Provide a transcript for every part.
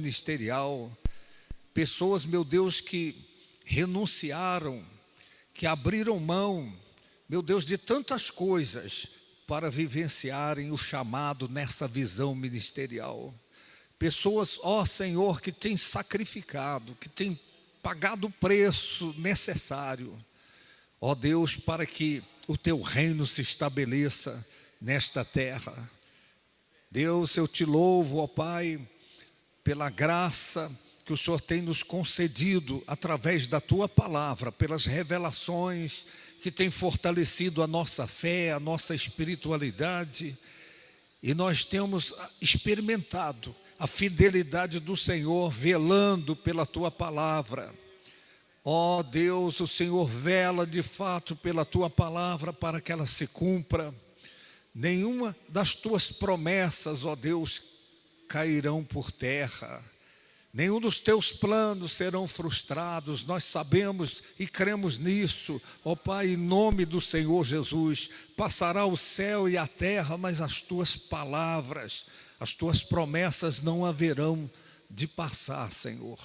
ministerial, pessoas, meu Deus, que renunciaram, que abriram mão, meu Deus, de tantas coisas para vivenciarem o chamado nessa visão ministerial. Pessoas, ó Senhor, que têm sacrificado, que têm pagado o preço necessário, ó Deus, para que o teu reino se estabeleça nesta terra. Deus, eu te louvo, ó Pai, pela graça que o Senhor tem nos concedido através da tua palavra, pelas revelações que tem fortalecido a nossa fé, a nossa espiritualidade, e nós temos experimentado a fidelidade do Senhor, velando pela tua palavra. Ó Deus, o Senhor vela de fato pela tua palavra para que ela se cumpra. Nenhuma das tuas promessas, ó Deus, cairão por terra. Nenhum dos teus planos serão frustrados. Nós sabemos e cremos nisso, ó Pai, em nome do Senhor Jesus. Passará o céu e a terra, mas as tuas palavras, as tuas promessas não haverão de passar, Senhor.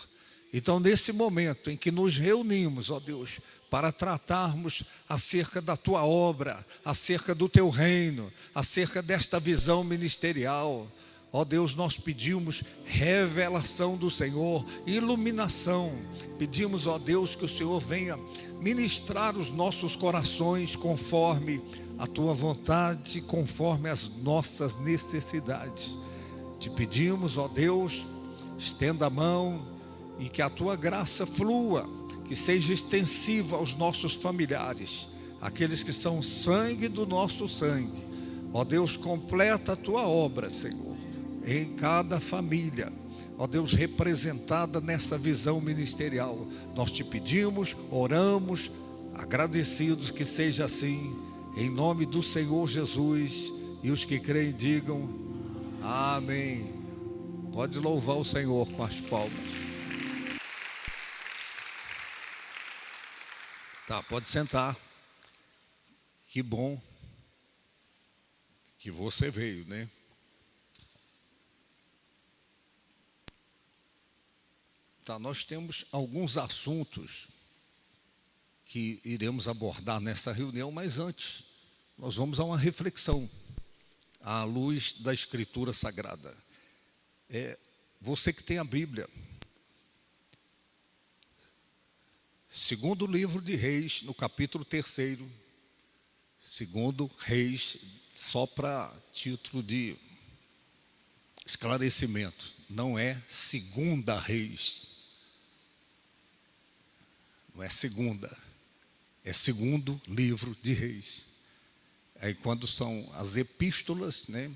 Então, nesse momento em que nos reunimos, ó Deus, para tratarmos acerca da tua obra, acerca do teu reino, acerca desta visão ministerial, ó Deus, nós pedimos revelação do Senhor, iluminação. Pedimos, ó Deus, que o Senhor venha ministrar os nossos corações conforme a tua vontade, conforme as nossas necessidades. Te pedimos, ó Deus, estenda a mão e que a tua graça flua, que seja extensiva aos nossos familiares, aqueles que são sangue do nosso sangue. Ó Deus, completa a tua obra, Senhor, em cada família, ó Deus, representada nessa visão ministerial. Nós te pedimos, oramos, agradecidos que seja assim, em nome do Senhor Jesus. E os que creem digam amém. Pode louvar o Senhor com as palmas. Tá, pode sentar. Que bom que você veio, né? Tá, nós temos alguns assuntos que iremos abordar nessa reunião, mas antes, nós vamos a uma reflexão à luz da Escritura Sagrada. Você que tem a Bíblia, segundo livro de Reis, no capítulo 3, segundo Reis, só para título de esclarecimento, não é segunda Reis, não é segunda, é segundo livro de Reis. Aí quando são as epístolas, né,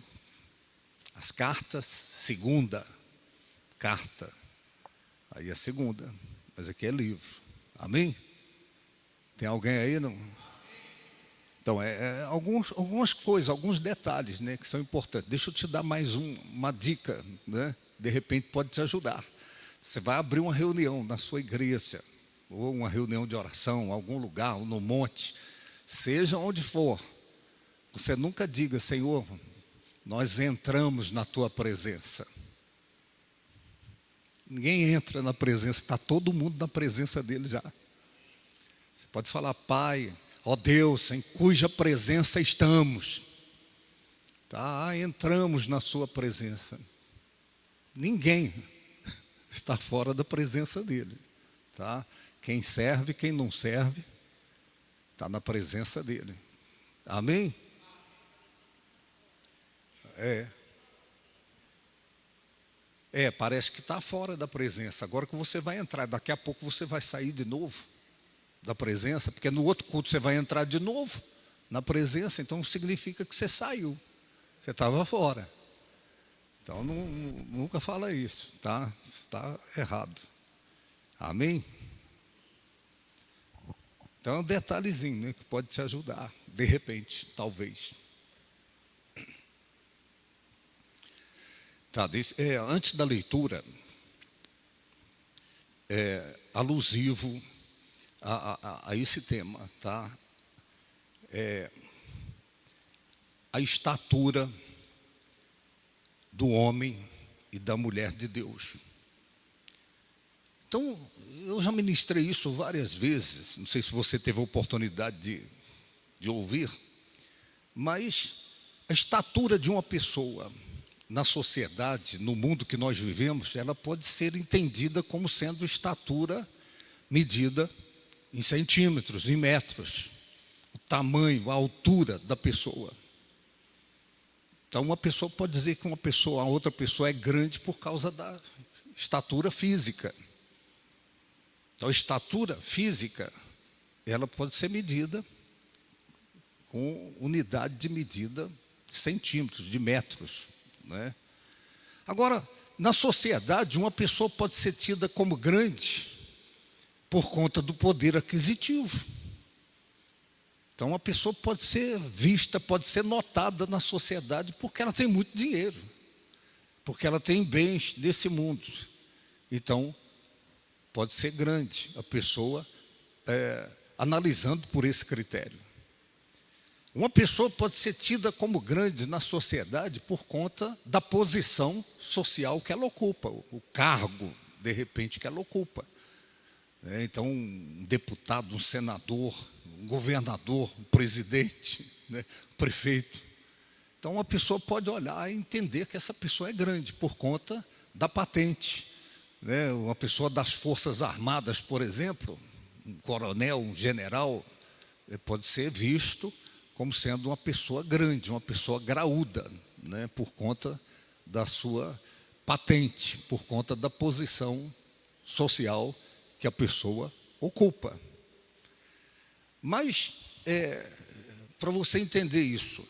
as cartas, segunda carta, aí é segunda, mas aqui é livro. Amém? Tem alguém aí? Não? Então, algumas coisas, alguns detalhes, né, que são importantes. Deixa eu te dar mais uma dica, né? De repente pode te ajudar. Você vai abrir uma reunião na sua igreja, ou uma reunião de oração, em algum lugar, ou no monte, seja onde for. Você nunca diga, Senhor, nós entramos na tua presença. Ninguém entra na presença, está todo mundo na presença dele já. Você pode falar, Pai, ó Deus, em cuja presença estamos. Tá, entramos na sua presença. Ninguém está fora da presença dele. Tá? Quem serve, quem não serve, está na presença dele. Amém? Parece que está fora da presença. Agora que você vai entrar, daqui a pouco você vai sair de novo da presença, porque no outro culto você vai entrar de novo na presença, então significa que você saiu, você estava fora. Então nunca fala isso, tá? Está errado. Amém? Então é um detalhezinho, né, que pode te ajudar, de repente, talvez. Tá, antes da leitura, alusivo a esse tema, tá? A estatura do homem e da mulher de Deus. Então, eu já ministrei isso várias vezes, não sei se você teve a oportunidade de ouvir, mas a estatura de uma pessoa na sociedade, no mundo que nós vivemos, ela pode ser entendida como sendo estatura medida em centímetros, em metros, o tamanho, a altura da pessoa. Então, uma pessoa pode dizer que a outra pessoa é grande por causa da estatura física. Então, a estatura física, ela pode ser medida com unidade de medida de centímetros, de metros, né? Agora, na sociedade, uma pessoa pode ser tida como grande por conta do poder aquisitivo. Então, uma pessoa pode ser vista, pode ser notada na sociedade porque ela tem muito dinheiro, porque ela tem bens desse mundo. Então, pode ser grande a pessoa, analisando por esse critério. Uma pessoa pode ser tida como grande na sociedade por conta da posição social que ela ocupa, o cargo, de repente, que ela ocupa. Então, um deputado, um senador, um governador, um presidente, né, um prefeito. Então, uma pessoa pode olhar e entender que essa pessoa é grande por conta da patente. Né? Uma pessoa das Forças Armadas, por exemplo, um coronel, um general, pode ser visto como sendo uma pessoa grande, uma pessoa graúda, né, por conta da sua patente, por conta da posição social que a pessoa ocupa. Mas, para você entender isso,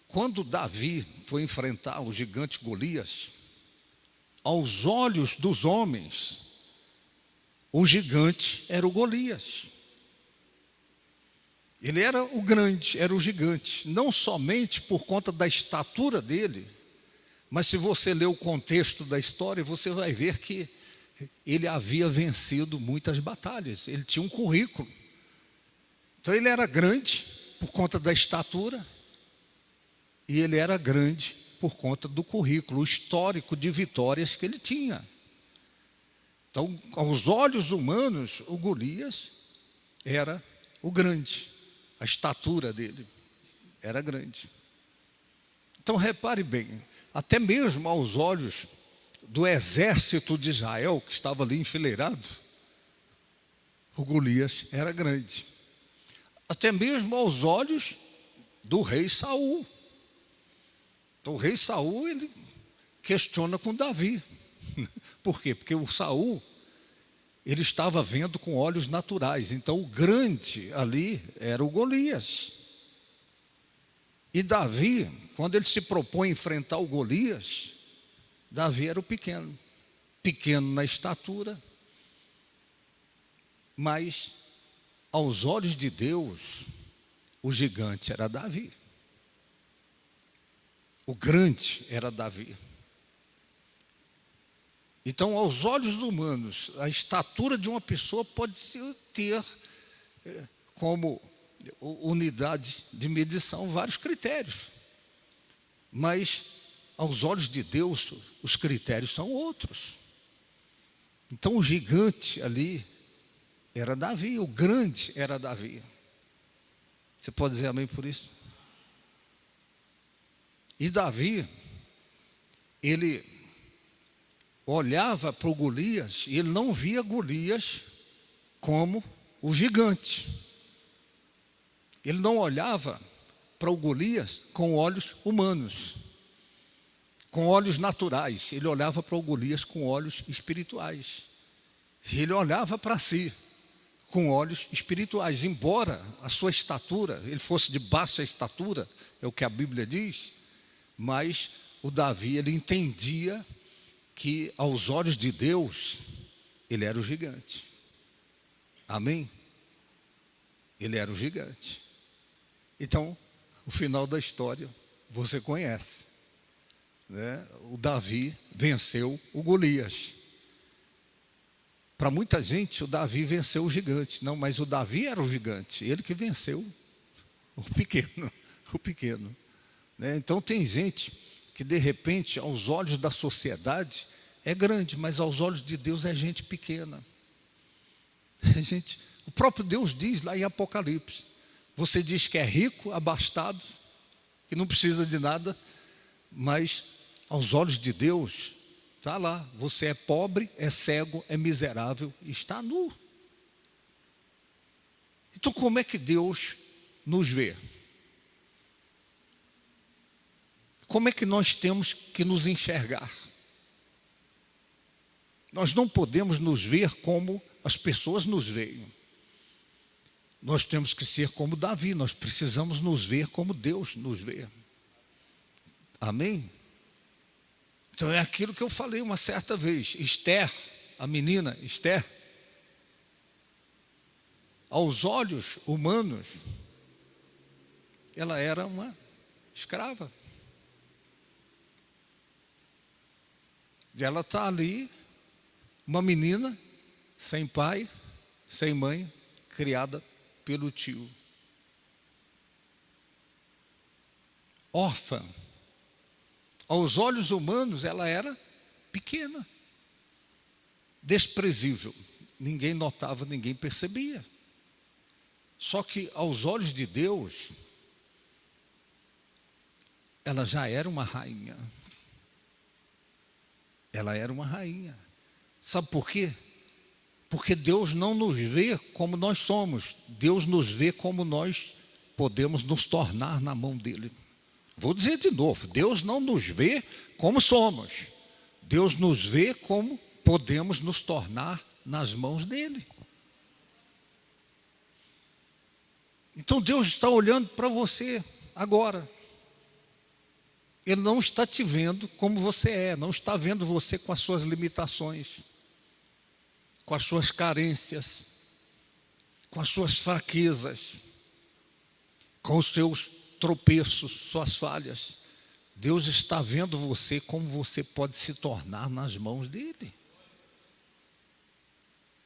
quando Davi foi enfrentar o gigante Golias, aos olhos dos homens, o gigante era o Golias. Ele era o grande, era o gigante, não somente por conta da estatura dele, mas se você ler o contexto da história, você vai ver que ele havia vencido muitas batalhas, ele tinha um currículo. Então ele era grande por conta da estatura, e ele era grande por conta do currículo, o histórico de vitórias que ele tinha. Então, aos olhos humanos, o Golias era o grande. A estatura dele era grande. Então, repare bem, até mesmo aos olhos do exército de Israel, que estava ali enfileirado, o Golias era grande. Até mesmo aos olhos do rei Saul. Então, o rei Saul, ele questiona com Davi. Por quê? Porque o Saul, ele estava vendo com olhos naturais. Então, o grande ali era o Golias. E Davi, quando ele se propõe a enfrentar o Golias, Davi era o pequeno. Pequeno na estatura, mas, aos olhos de Deus, o gigante era Davi. O grande era Davi. Então, aos olhos humanos, a estatura de uma pessoa pode ter como unidade de medição vários critérios. Mas, aos olhos de Deus, os critérios são outros. Então, o gigante ali era Davi, o grande era Davi. Você pode dizer amém por isso? E Davi, ele olhava para o Golias e ele não via Golias como o gigante. Ele não olhava para o Golias com olhos humanos, com olhos naturais. Ele olhava para o Golias com olhos espirituais. E ele olhava para si com olhos espirituais. Embora a sua estatura, ele fosse de baixa estatura, é o que a Bíblia diz, mas o Davi, ele entendia que aos olhos de Deus, ele era o gigante. Amém? Ele era o gigante. Então, o final da história, você conhece, né? O Davi venceu o Golias. Para muita gente, o Davi venceu o gigante. Não, mas o Davi era o gigante, ele que venceu o pequeno, o pequeno. Então, tem gente que, de repente, aos olhos da sociedade, é grande, mas aos olhos de Deus é gente pequena. Gente, o próprio Deus diz lá em Apocalipse, você diz que é rico, abastado, que não precisa de nada, mas aos olhos de Deus, está lá, você é pobre, é cego, é miserável, está nu. Então como é que Deus nos vê? Como é que nós temos que nos enxergar? Nós não podemos nos ver como as pessoas nos veem. Nós temos que ser como Davi, nós precisamos nos ver como Deus nos vê. Amém? Então é aquilo que eu falei uma certa vez. Esther, a menina Esther, aos olhos humanos, ela era uma escrava. E ela está ali, uma menina, sem pai, sem mãe, criada pelo tio. Órfã. Aos olhos humanos, ela era pequena, desprezível. Ninguém notava, ninguém percebia. Só que aos olhos de Deus, ela já era uma rainha. Ela era uma rainha. Sabe por quê? Porque Deus não nos vê como nós somos. Deus nos vê como nós podemos nos tornar na mão dele. Vou dizer de novo, Deus não nos vê como somos. Deus nos vê como podemos nos tornar nas mãos dele. Então Deus está olhando para você agora. Ele não está te vendo como você é, não está vendo você com as suas limitações, com as suas carências, com as suas fraquezas, com os seus tropeços, suas falhas. Deus está vendo você como você pode se tornar nas mãos dele.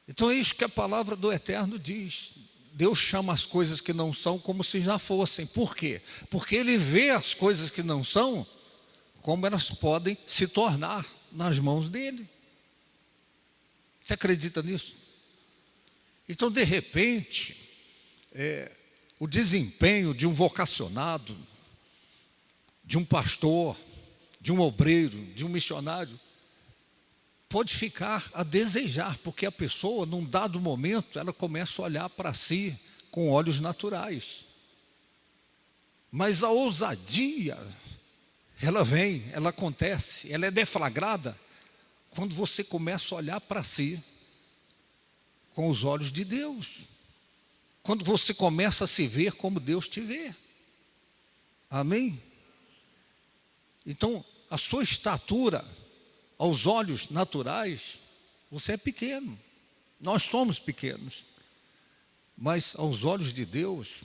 Então é isso que a palavra do Eterno diz. Deus chama as coisas que não são como se já fossem. Por quê? Porque Ele vê as coisas que não são como elas podem se tornar nas mãos dele. Você acredita nisso? Então, de repente, o desempenho de um vocacionado, de um pastor, de um obreiro, de um missionário, pode ficar a desejar, porque a pessoa, num dado momento, ela começa a olhar para si com olhos naturais. Mas a ousadia, ela vem, ela acontece, ela é deflagrada quando você começa a olhar para si com os olhos de Deus. Quando você começa a se ver como Deus te vê. Amém? Então, a sua estatura, aos olhos naturais, você é pequeno. Nós somos pequenos. Mas aos olhos de Deus,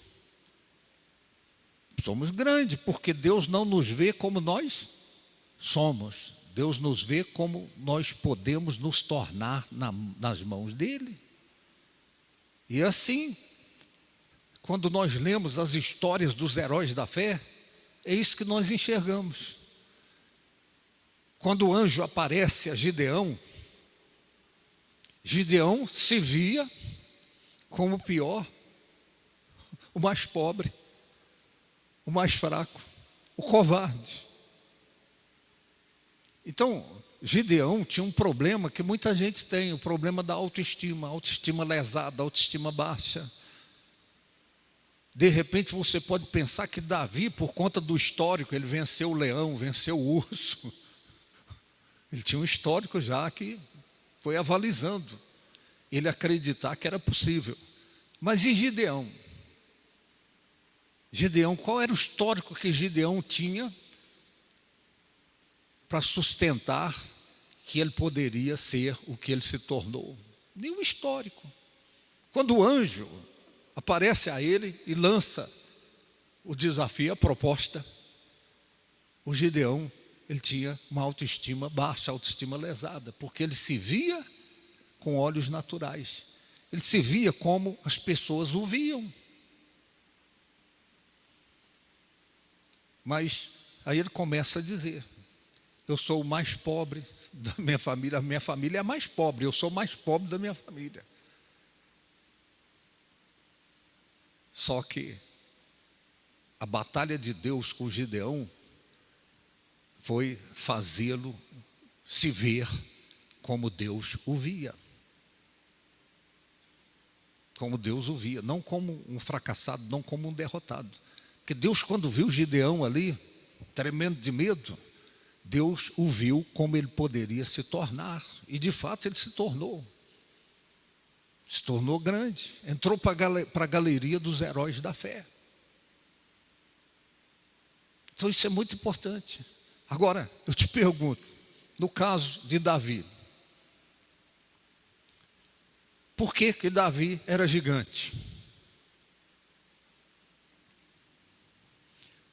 somos grandes, porque Deus não nos vê como nós somos. Deus nos vê como nós podemos nos tornar nas mãos dele. E assim, quando nós lemos as histórias dos heróis da fé, é isso que nós enxergamos. Quando o anjo aparece a Gideão, Gideão se via como o pior, o mais pobre, o mais fraco, o covarde. Então, Gideão tinha um problema que muita gente tem, o problema da autoestima, autoestima lesada, autoestima baixa. De repente você pode pensar que Davi, por conta do histórico, ele venceu o leão, venceu o urso. Ele tinha um histórico já que foi avalizando ele acreditar que era possível. Mas e Gideão? Gideão, qual era o histórico que Gideão tinha para sustentar que ele poderia ser o que ele se tornou? Nenhum histórico. Quando o anjo aparece a ele e lança o desafio, a proposta, o Gideão, ele tinha uma autoestima baixa, autoestima lesada, porque ele se via com olhos naturais. Ele se via como as pessoas o viam. Mas aí ele começa a dizer: eu sou o mais pobre da minha família, a minha família é a mais pobre, eu sou o mais pobre da minha família. Só que a batalha de Deus com Gideão foi fazê-lo se ver como Deus o via. Como Deus o via, não como um fracassado, não como um derrotado. Porque Deus, quando viu Gideão ali, tremendo de medo, Deus o viu como ele poderia se tornar. E de fato ele se tornou. Se tornou grande. Entrou para a galeria dos heróis da fé. Então isso é muito importante. Agora, eu te pergunto, no caso de Davi, por que que Davi era gigante?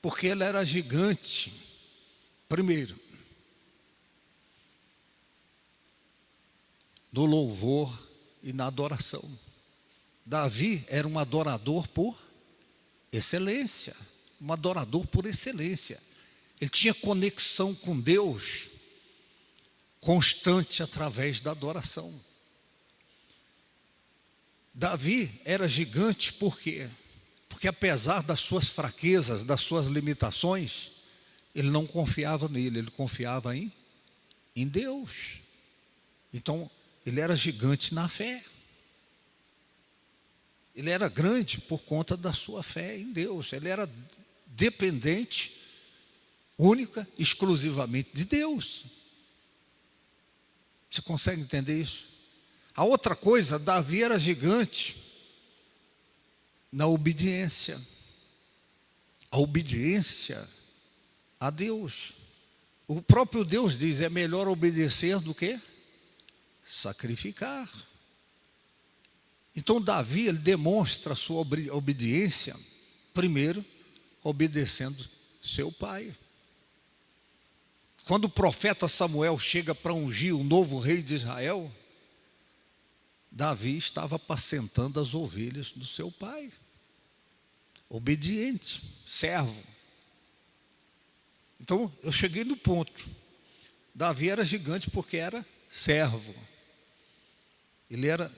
Porque ele era gigante, primeiro, no louvor e na adoração. Davi era um adorador por excelência, um adorador por excelência. Ele tinha conexão com Deus constante através da adoração. Davi era gigante por quê? Porque apesar das suas fraquezas, das suas limitações, ele não confiava nele, ele confiava em Deus. Então, ele era gigante na fé. Ele era grande por conta da sua fé em Deus. Ele era dependente, única, exclusivamente de Deus. Você consegue entender isso? A outra coisa, Davi era gigante na obediência. A obediência a Deus. O próprio Deus diz, é melhor obedecer do que sacrificar. Então Davi, ele demonstra a sua obediência, primeiro, obedecendo seu pai. Quando o profeta Samuel chega para ungir o novo rei de Israel, Davi estava apacentando as ovelhas do seu pai. Obediente, servo. Então, eu cheguei no ponto. Davi era gigante porque era servo. Ele era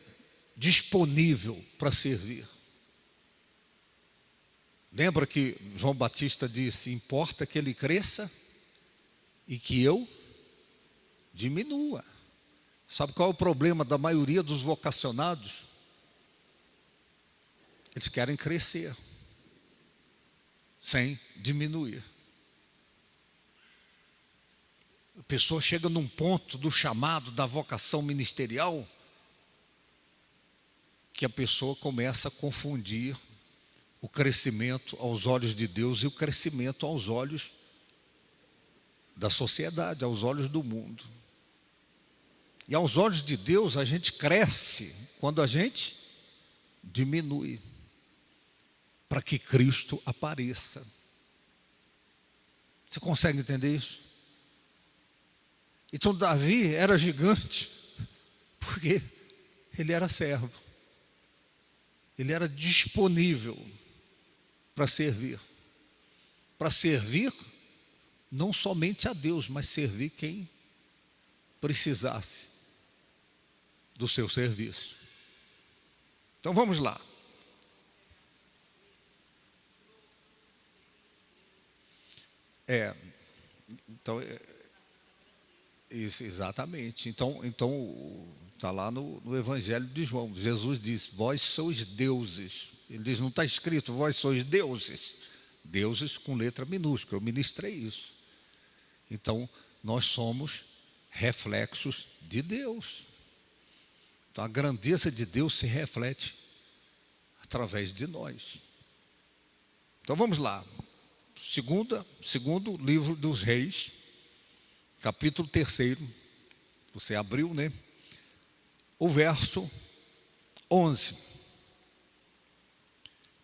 disponível para servir. Lembra que João Batista disse, importa que ele cresça e que eu diminua. Sabe qual é o problema da maioria dos vocacionados? Eles querem crescer, sem diminuir. A pessoa chega num ponto do chamado, da vocação ministerial, que a pessoa começa a confundir o crescimento aos olhos de Deus e o crescimento aos olhos da sociedade, aos olhos do mundo. E aos olhos de Deus a gente cresce quando a gente diminui, para que Cristo apareça. Você consegue entender isso? Então Davi era gigante porque ele era servo. Ele era disponível para servir. Para servir não somente a Deus, mas servir quem precisasse do seu serviço. Então vamos lá. Então, isso, exatamente. Então está lá no Evangelho de João. Jesus diz, vós sois deuses. Ele diz, não está escrito, vós sois deuses. Deuses com letra minúscula, eu ministrei isso. Então, nós somos reflexos de Deus. Então, a grandeza de Deus se reflete através de nós. Então, vamos lá. Segundo livro dos Reis, capítulo 3. Você abriu, né? O verso 11.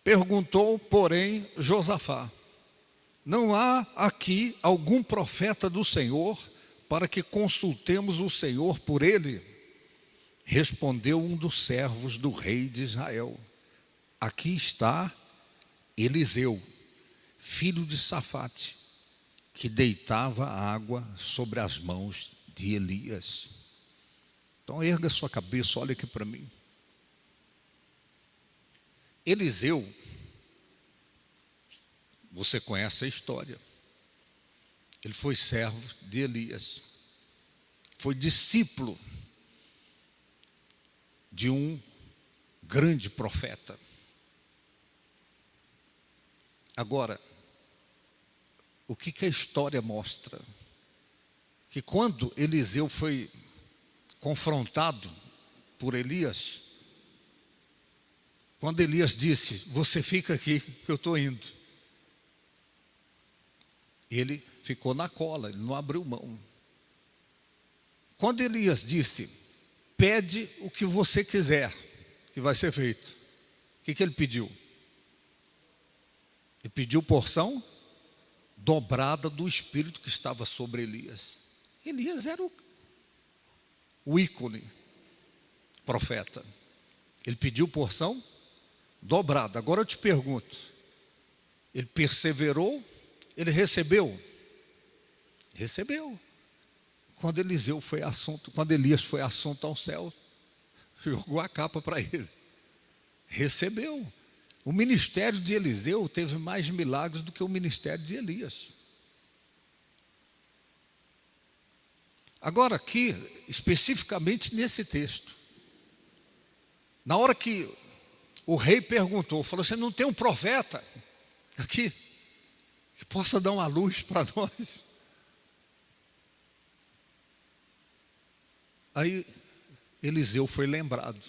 Perguntou, porém, Josafá, não há aqui algum profeta do Senhor para que consultemos o Senhor por ele? Respondeu um dos servos do rei de Israel, aqui está Eliseu, filho de Safate, que deitava água sobre as mãos de Elias. Então erga sua cabeça, olha aqui para mim. Eliseu Você conhece a história. Ele foi servo de Elias. Foi discípulo de um grande profeta. Agora, o que a história mostra? Que quando Eliseu foi confrontado por Elias, quando Elias disse, você fica aqui que eu estou indo, ele ficou na cola, ele não abriu mão. Quando Elias disse, pede o que você quiser, que vai ser feito, o que ele pediu? Ele pediu porção dobrada do espírito que estava sobre Elias. Elias era o ícone profeta. Ele pediu porção dobrada. Agora eu te pergunto, ele perseverou, ele recebeu? Recebeu. Quando Elias foi assunto ao céu, jogou a capa para ele. Recebeu. O ministério de Eliseu teve mais milagres do que o ministério de Elias. Agora aqui, especificamente nesse texto, na hora que o rei perguntou, falou, você não tem um profeta aqui que possa dar uma luz para nós? Aí Eliseu foi lembrado.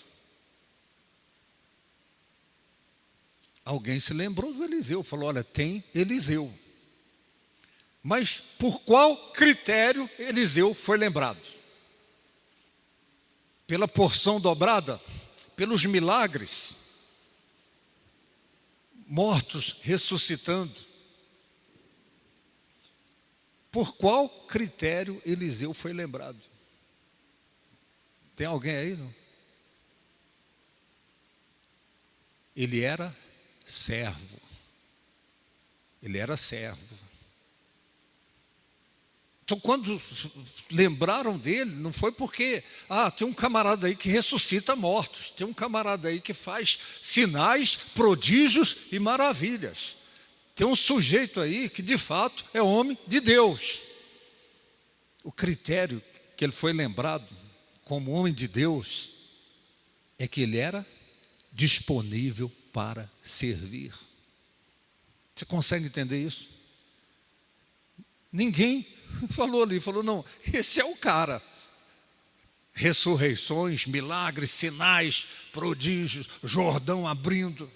Alguém se lembrou do Eliseu, falou, olha, tem Eliseu. Mas por qual critério Eliseu foi lembrado? Pela porção dobrada? Pelos milagres? Mortos ressuscitando? Por qual critério Eliseu foi lembrado? Tem alguém aí, não? Ele era servo. Ele era servo. Então, quando lembraram dele, não foi porque, tem um camarada aí que ressuscita mortos, tem um camarada aí que faz sinais, prodígios e maravilhas. Tem um sujeito aí que, de fato, é homem de Deus. O critério que ele foi lembrado como homem de Deus é que ele era disponível para servir. Você consegue entender isso? Ninguém falou ali, falou, não, esse é o cara. Ressurreições, milagres, sinais, prodígios, Jordão abrindo.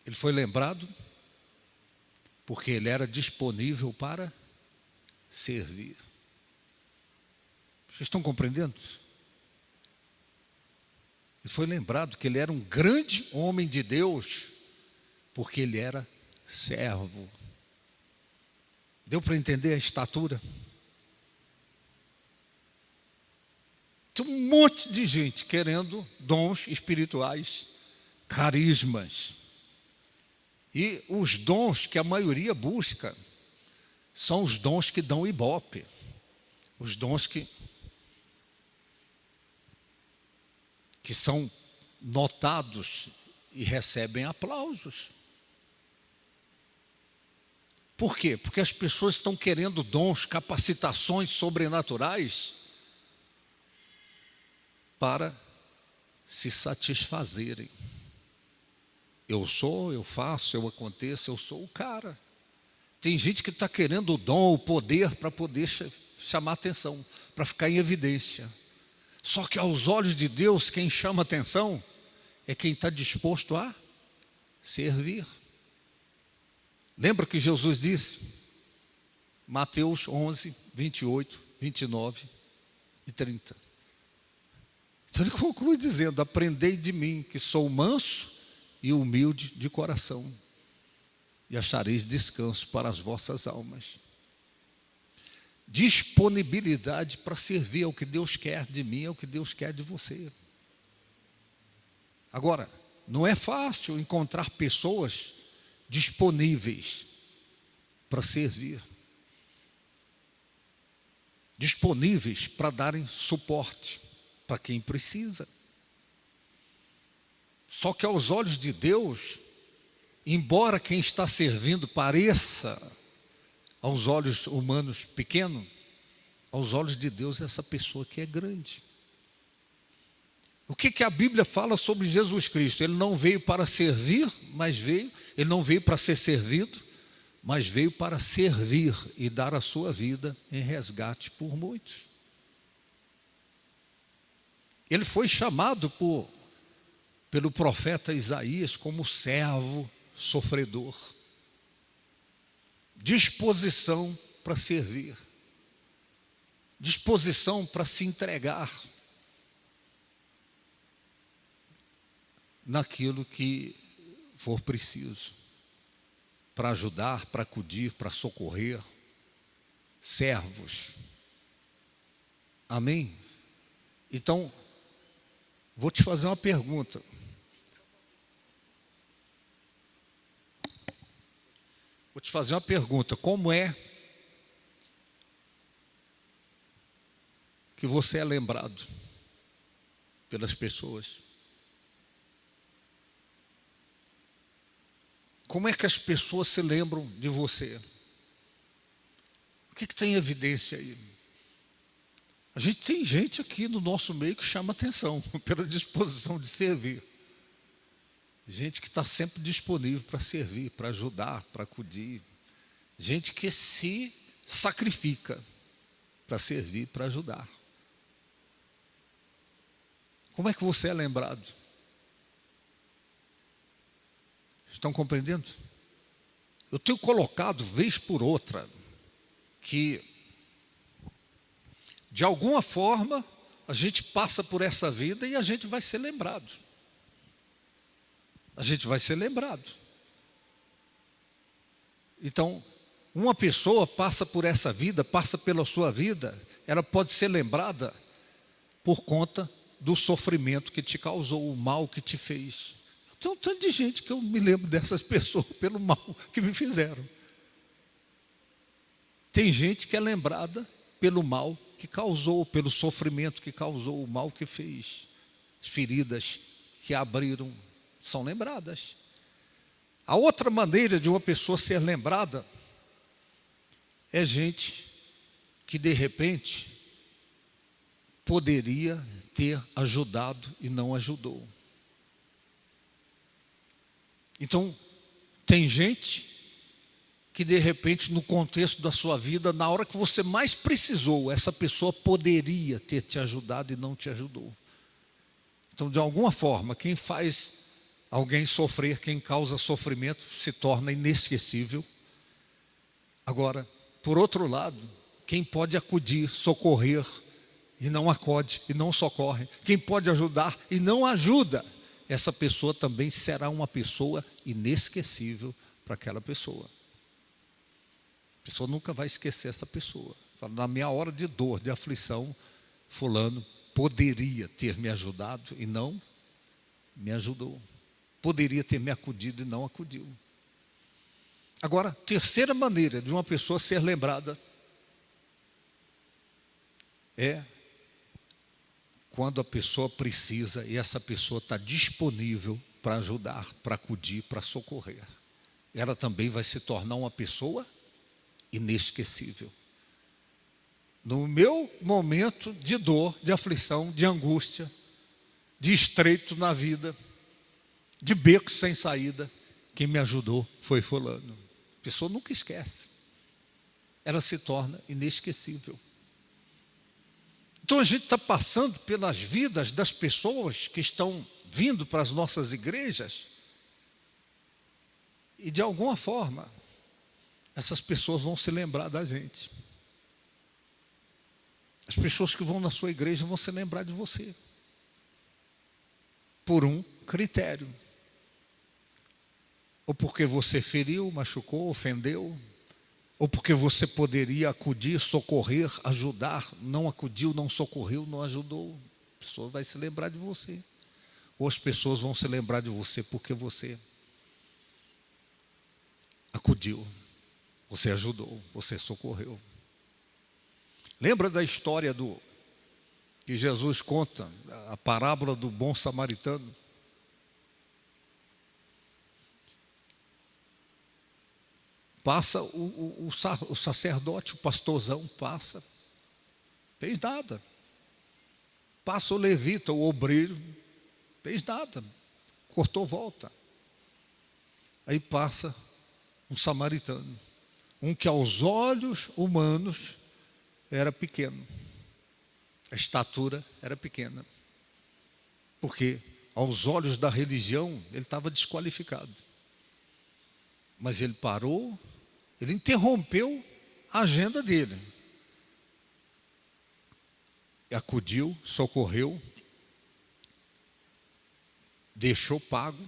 Ele foi lembrado porque ele era disponível para servir. Vocês estão compreendendo? Ele foi lembrado que ele era um grande homem de Deus, porque ele era servo. Deu para entender a estatura? Tem um monte de gente querendo dons espirituais, carismas. E os dons que a maioria busca são os dons que dão ibope. Os dons que são notados e recebem aplausos. Por quê? Porque as pessoas estão querendo dons, capacitações sobrenaturais para se satisfazerem. Eu sou, eu faço, eu aconteço, eu sou o cara. Tem gente que está querendo o dom, o poder para poder chamar atenção, para ficar em evidência. Só que aos olhos de Deus, quem chama atenção é quem está disposto a servir. Lembra que Jesus disse? Mateus 11, 28, 29 e 30. Então ele conclui dizendo, aprendei de mim, que sou manso e humilde de coração, e achareis descanso para as vossas almas. Disponibilidade para servir ao que Deus quer de mim, ao que Deus quer de você. Agora, não é fácil encontrar pessoas disponíveis para servir, disponíveis para darem suporte para quem precisa. Só que aos olhos de Deus, embora quem está servindo pareça aos olhos humanos pequeno, aos olhos de Deus essa pessoa que é grande. O que a Bíblia fala sobre Jesus Cristo? Ele não veio para servir, ele não veio para ser servido, mas veio para servir e dar a sua vida em resgate por muitos. Ele foi chamado pelo profeta Isaías como servo sofredor, disposição para servir, disposição para se entregar naquilo que for preciso, para ajudar, para acudir, para socorrer, servos. Amém? Então, vou te fazer uma pergunta. Como é que você é lembrado pelas pessoas? Como é que as pessoas se lembram de você? O que tem evidência aí? A gente tem gente aqui no nosso meio que chama atenção pela disposição de servir. Gente que está sempre disponível para servir, para ajudar, para acudir. Gente que se sacrifica para servir, para ajudar. Como é que você é lembrado? Estão compreendendo? Eu tenho colocado, vez por outra, que de alguma forma a gente passa por essa vida e a gente vai ser lembrado. A gente vai ser lembrado. Então, uma pessoa passa por essa vida, passa pela sua vida, ela pode ser lembrada por conta do sofrimento que te causou, o mal que te fez. Tem um tanto de gente que eu me lembro dessas pessoas pelo mal que me fizeram. Tem gente que é lembrada pelo mal que causou, pelo sofrimento que causou, o mal que fez. As feridas que abriram são lembradas. A outra maneira de uma pessoa ser lembrada é gente que de repente poderia ter ajudado e não ajudou. Então, tem gente que de repente no contexto da sua vida, na hora que você mais precisou, essa pessoa poderia ter te ajudado e não te ajudou. Então, de alguma forma, quem faz alguém sofrer, quem causa sofrimento, se torna inesquecível. Agora, por outro lado, quem pode acudir, socorrer, e não acode, e não socorre, quem pode ajudar e não ajuda, essa pessoa também será uma pessoa inesquecível para aquela pessoa. A pessoa nunca vai esquecer essa pessoa. Na minha hora de dor, de aflição, fulano poderia ter me ajudado e não me ajudou. Poderia ter me acudido e não acudiu. Agora, terceira maneira de uma pessoa ser lembrada é quando a pessoa precisa e essa pessoa está disponível para ajudar, para acudir, para socorrer. Ela também vai se tornar uma pessoa inesquecível. No meu momento de dor, de aflição, de angústia, de estreito na vida, de beco sem saída, quem me ajudou foi fulano. A pessoa nunca esquece. Ela se torna inesquecível. Então a gente está passando pelas vidas das pessoas que estão vindo para as nossas igrejas e de alguma forma essas pessoas vão se lembrar da gente. As pessoas que vão na sua igreja vão se lembrar de você por um critério. Ou porque você feriu, machucou, ofendeu, ou porque você poderia acudir, socorrer, ajudar, não acudiu, não socorreu, não ajudou. A pessoa vai se lembrar de você. Ou as pessoas vão se lembrar de você porque você acudiu, você ajudou, você socorreu. Lembra da história que Jesus conta, a parábola do bom samaritano? Passa o sacerdote, o pastorzão, passa. Fez nada. Passa o levita, o obreiro, fez nada. Cortou volta. Aí passa um samaritano. Um que aos olhos humanos era pequeno. A estatura era pequena. Porque aos olhos da religião ele estava desqualificado. Mas ele parou, ele interrompeu a agenda dele. Acudiu, socorreu, deixou pago.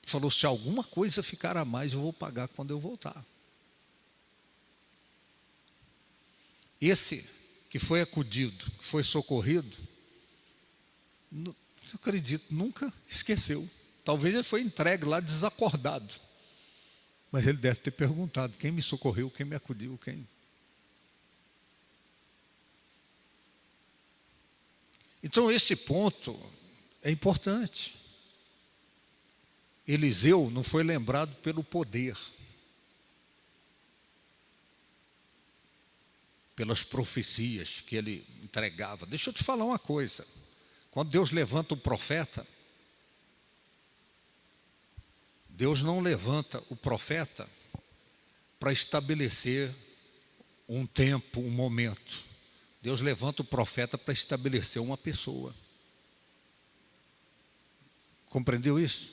Falou, se alguma coisa ficar a mais, eu vou pagar quando eu voltar. Esse que foi acudido, que foi socorrido, não acredito, nunca esqueceu. Talvez ele foi entregue lá desacordado. Mas ele deve ter perguntado, quem me socorreu, quem me acudiu, quem... Então esse ponto é importante. Eliseu não foi lembrado pelo poder, pelas profecias que ele entregava. Deixa eu te falar uma coisa. Quando Deus levanta um profeta, Deus não levanta o profeta para estabelecer um tempo, um momento. Deus levanta o profeta para estabelecer uma pessoa. Compreendeu isso?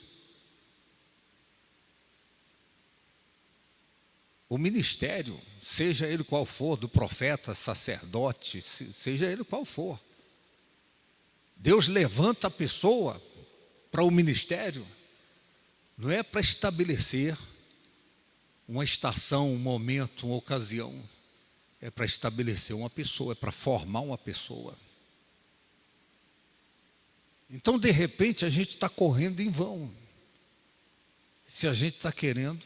O ministério, seja ele qual for, do profeta, sacerdote, seja ele qual for, Deus levanta a pessoa para o ministério, não é para estabelecer uma estação, um momento, uma ocasião. É para estabelecer uma pessoa, é para formar uma pessoa. Então, de repente, a gente está correndo em vão. Se a gente está querendo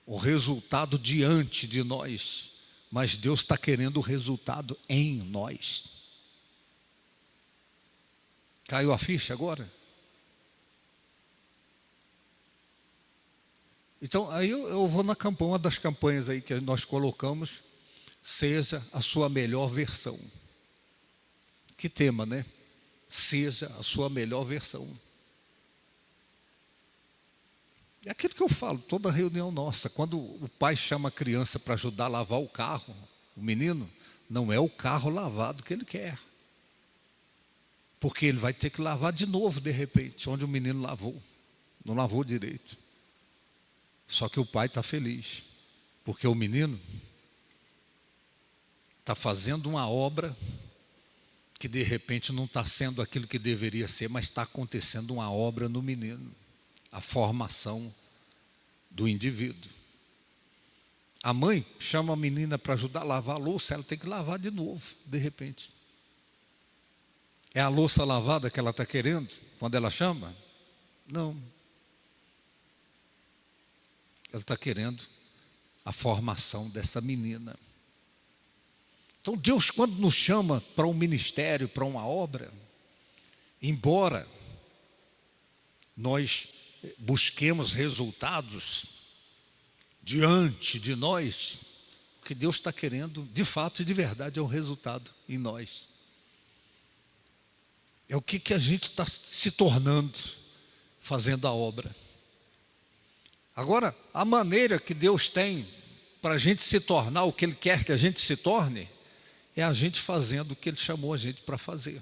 o resultado diante de nós, mas Deus está querendo o resultado em nós. Caiu a ficha agora? Então, aí eu vou na campanha, uma das campanhas aí que nós colocamos, seja a sua melhor versão. Que tema, né? Seja a sua melhor versão. É aquilo que eu falo, toda reunião nossa, quando o pai chama a criança para ajudar a lavar o carro, o menino, não é o carro lavado que ele quer. Porque ele vai ter que lavar de novo, de repente, onde o menino lavou. Não lavou direito. Só que o pai está feliz, porque o menino está fazendo uma obra que de repente não está sendo aquilo que deveria ser, mas está acontecendo uma obra no menino, a formação do indivíduo. A mãe chama a menina para ajudar a lavar a louça, ela tem que lavar de novo, de repente. É a louça lavada que ela está querendo, quando ela chama? Não. Ela está querendo a formação dessa menina. Então Deus, quando nos chama para um ministério, para uma obra, embora nós busquemos resultados diante de nós, o que Deus está querendo, de fato e de verdade, é um resultado em nós. É o que a gente está se tornando, fazendo a obra. Agora, a maneira que Deus tem para a gente se tornar o que Ele quer que a gente se torne, é a gente fazendo o que Ele chamou a gente para fazer.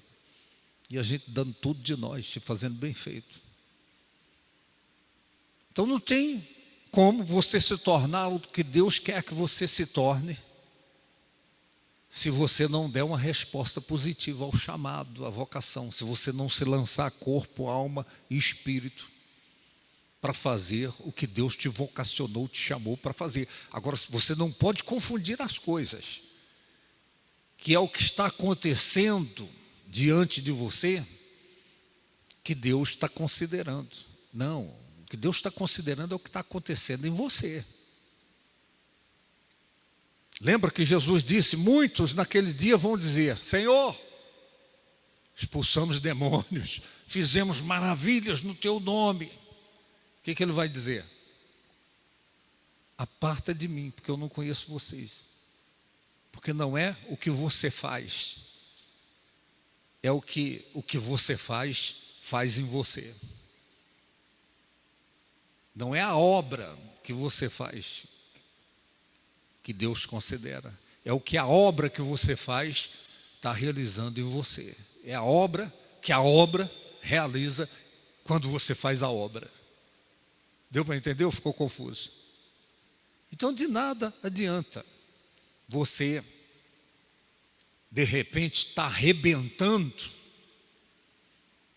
E a gente dando tudo de nós, fazendo bem feito. Então não tem como você se tornar o que Deus quer que você se torne, se você não der uma resposta positiva ao chamado, à vocação, se você não se lançar corpo, alma e espírito para fazer o que Deus te vocacionou, te chamou para fazer. Agora, você não pode confundir as coisas, que é o que está acontecendo diante de você, que Deus está considerando. Não, o que Deus está considerando é o que está acontecendo em você. Lembra que Jesus disse, muitos naquele dia vão dizer, Senhor, expulsamos demônios, fizemos maravilhas no teu nome. O que Ele vai dizer? aparta de mim, porque eu não conheço vocês. Porque não é o que você faz, é o que você faz em você. Não é a obra que você faz que Deus considera, é o que a obra que você faz está realizando em você. É a obra que a obra realiza quando você faz a obra. Deu para entender ou ficou confuso? Então de nada adianta você de repente está arrebentando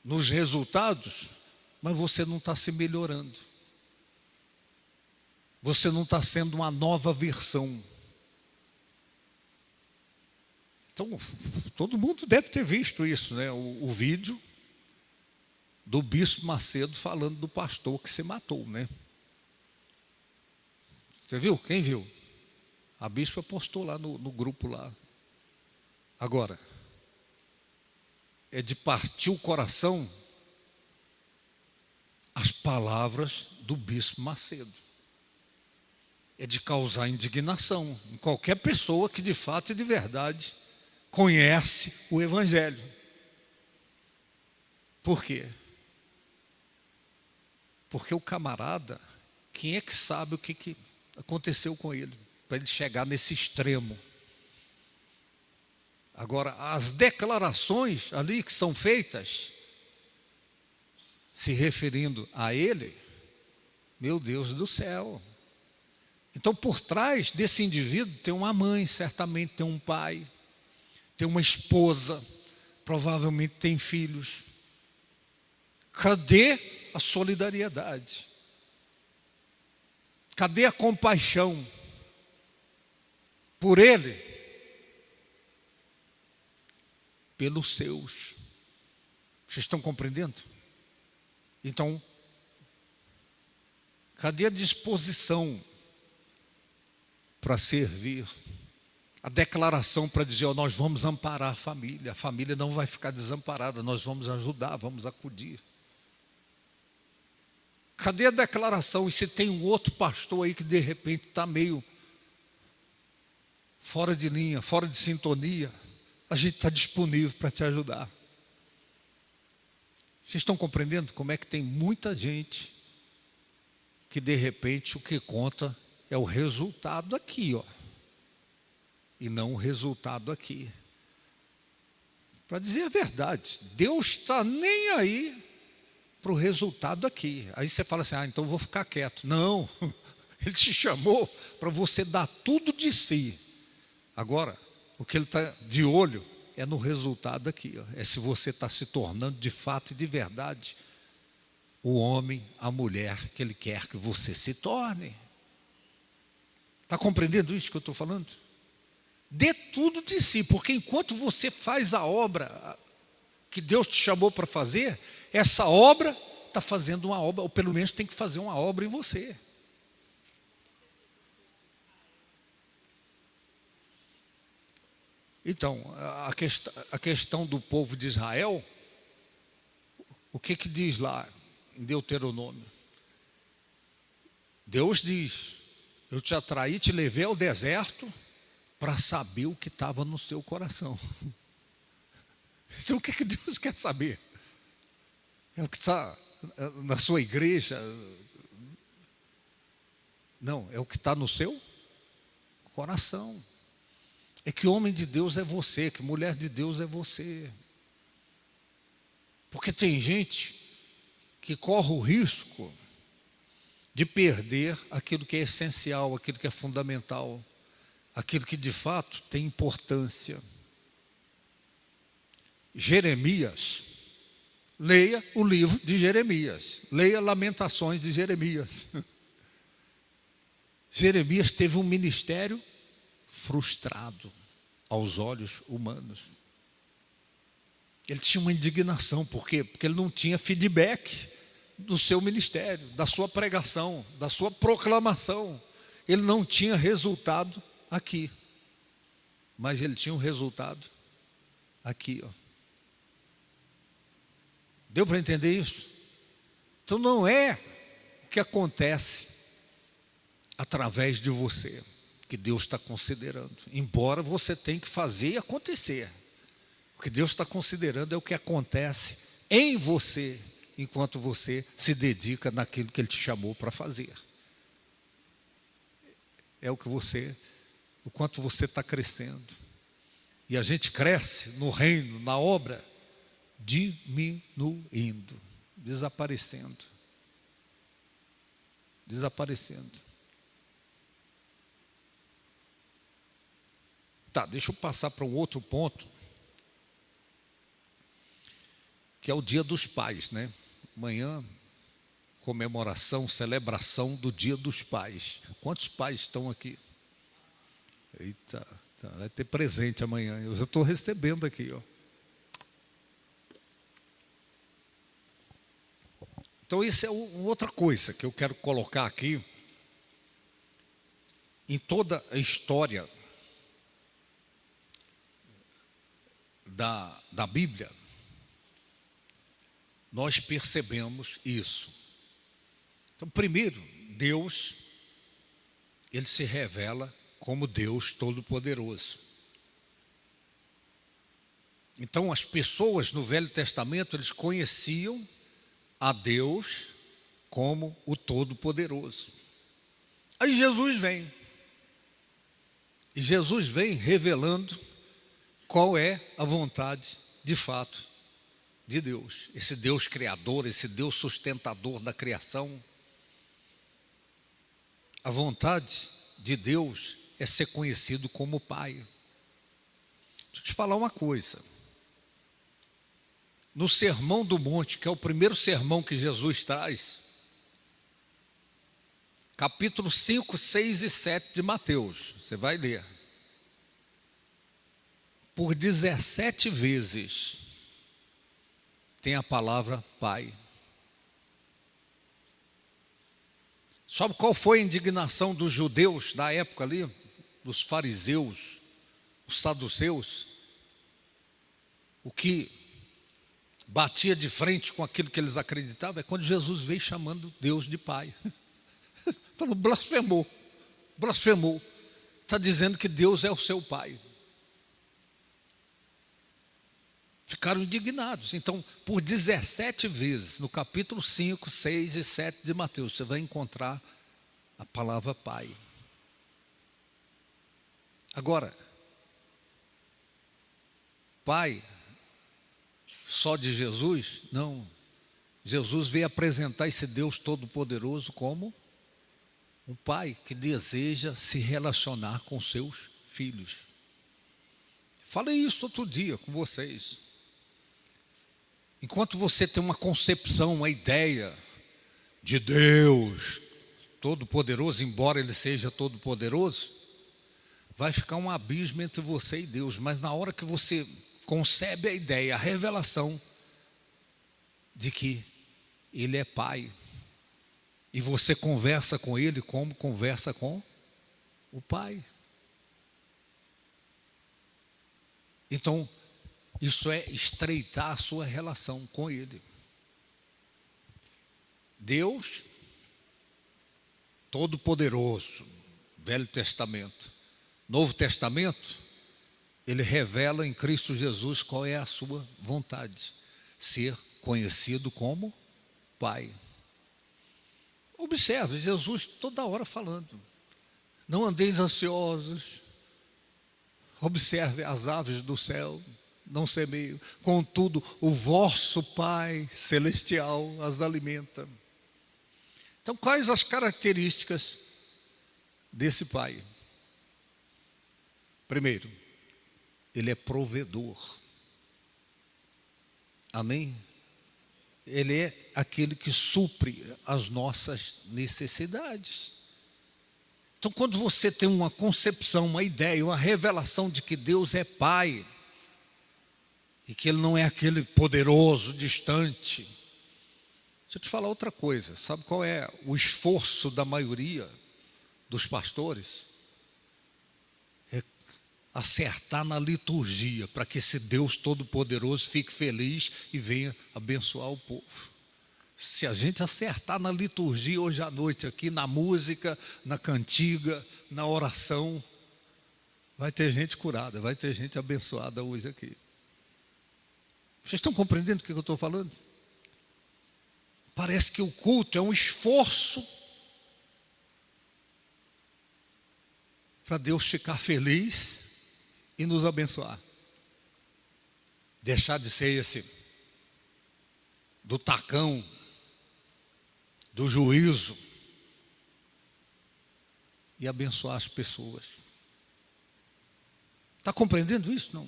nos resultados, mas você não está se melhorando. Você não está sendo uma nova versão. Então, todo mundo deve ter visto isso, né? O vídeo do Bispo Macedo falando do pastor que se matou, né? Você viu? Quem viu? A bispa postou lá no grupo lá. Agora, é de partir o coração as palavras do Bispo Macedo. É de causar indignação em qualquer pessoa que de fato e de verdade conhece o Evangelho. Por quê? Porque o camarada, quem é que sabe o que aconteceu com ele, para ele chegar nesse extremo? Agora, as declarações ali que são feitas, se referindo a ele, meu Deus do céu. Então, por trás desse indivíduo tem uma mãe, certamente tem um pai, tem uma esposa, provavelmente tem filhos. Cadê a solidariedade? Cadê a compaixão por ele? Pelos seus. Vocês estão compreendendo? Então, cadê a disposição para servir? A declaração para dizer, nós vamos amparar a família não vai ficar desamparada, nós vamos ajudar, vamos acudir. Cadê a declaração? E se tem um outro pastor aí que de repente está meio fora de linha, fora de sintonia, a gente está disponível para te ajudar. Vocês estão compreendendo como é que tem muita gente que de repente o que conta é o resultado aqui, ó, e não o resultado aqui. Para dizer a verdade, Deus está nem aí para o resultado aqui. Aí você fala assim, então eu vou ficar quieto. Não, Ele te chamou para você dar tudo de si. Agora, o que Ele está de olho é no resultado aqui, ó. É se você está se tornando de fato e de verdade o homem, a mulher que Ele quer que você se torne. Está compreendendo isso que eu estou falando? Dê tudo de si, porque enquanto você faz a obra que Deus te chamou para fazer, essa obra está fazendo uma obra, ou pelo menos tem que fazer uma obra em você. Então, a questão do povo de Israel, o que diz lá em Deuteronômio? Deus diz, eu te atraí, te levei ao deserto para saber o que estava no seu coração. Então, o que Deus quer saber? É o que está na sua igreja? Não, é o que está no seu coração. É que homem de Deus é você, que mulher de Deus é você. Porque tem gente que corre o risco de perder aquilo que é essencial, aquilo que é fundamental, aquilo que de fato tem importância. Jeremias, leia o livro de Jeremias, leia Lamentações de Jeremias. Jeremias teve um ministério frustrado aos olhos humanos. Ele tinha uma indignação, por quê? Porque ele não tinha feedback do seu ministério, da sua pregação, da sua proclamação. Ele não tinha resultado aqui, mas ele tinha um resultado aqui, ó. Deu para entender isso? Então não é o que acontece através de você, que Deus está considerando. Embora você tenha que fazer acontecer. O que Deus está considerando é o que acontece em você, enquanto você se dedica naquilo que Ele te chamou para fazer. É o quanto você está crescendo. E a gente cresce no reino, na obra, diminuindo, desaparecendo. Tá, deixa eu passar para um outro ponto, que é o Dia dos Pais, né? Amanhã, comemoração, celebração do Dia dos Pais. Quantos pais estão aqui? Eita, vai ter presente amanhã. Eu já estou recebendo aqui, ó. Então, isso é outra coisa que eu quero colocar aqui. Em toda a história da Bíblia, nós percebemos isso. Então, primeiro, Deus, Ele se revela como Deus Todo-Poderoso. Então, as pessoas no Velho Testamento, eles conheciam a Deus como o Todo-Poderoso. Aí Jesus vem. E Jesus vem revelando qual é a vontade, de fato, de Deus. Esse Deus criador, esse Deus sustentador da criação. A vontade de Deus é ser conhecido como Pai. Deixa eu te falar uma coisa. No Sermão do Monte, que é o primeiro sermão que Jesus traz, capítulo 5, 6 e 7 de Mateus, você vai ler. Por 17 vezes tem a palavra Pai. Sabe qual foi a indignação dos judeus da época ali? Dos fariseus, os saduceus? O que batia de frente com aquilo que eles acreditavam é quando Jesus veio chamando Deus de Pai. Falou, blasfemou. Está dizendo que Deus é o seu Pai. Ficaram indignados. Então, por 17 vezes, no capítulo 5, 6 e 7 de Mateus, você vai encontrar a palavra Pai. Agora, Pai só de Jesus? Não. Jesus veio apresentar esse Deus Todo-Poderoso como um pai que deseja se relacionar com seus filhos. Falei isso outro dia com vocês. Enquanto você tem uma concepção, uma ideia de Deus Todo-Poderoso, embora Ele seja Todo-Poderoso, vai ficar um abismo entre você e Deus. Mas na hora que você concebe a ideia, a revelação de que Ele é Pai, e você conversa com Ele como conversa com o Pai. Então, isso é estreitar a sua relação com Ele. Deus Todo-Poderoso, Velho Testamento. Novo Testamento, Ele revela em Cristo Jesus qual é a sua vontade. Ser conhecido como Pai. Observe, Jesus toda hora falando. Não andeis ansiosos. Observe as aves do céu. Não semeiam. Contudo, o vosso Pai Celestial as alimenta. Então, quais as características desse Pai? Primeiro, Ele é provedor. Amém? Ele é aquele que supre as nossas necessidades. Então, quando você tem uma concepção, uma ideia, uma revelação de que Deus é Pai, e que Ele não é aquele poderoso, distante. Deixa eu te falar outra coisa. Sabe qual é o esforço da maioria dos pastores? É acertar na liturgia, para que esse Deus Todo-Poderoso fique feliz e venha abençoar o povo. Se a gente acertar na liturgia hoje à noite aqui, na música, na cantiga, na oração, vai ter gente curada, vai ter gente abençoada hoje aqui. Vocês estão compreendendo o que eu estou falando? Parece que o culto é um esforço para Deus ficar feliz e nos abençoar. Deixar de ser esse do tacão, do juízo, e abençoar as pessoas. Está compreendendo isso? Não?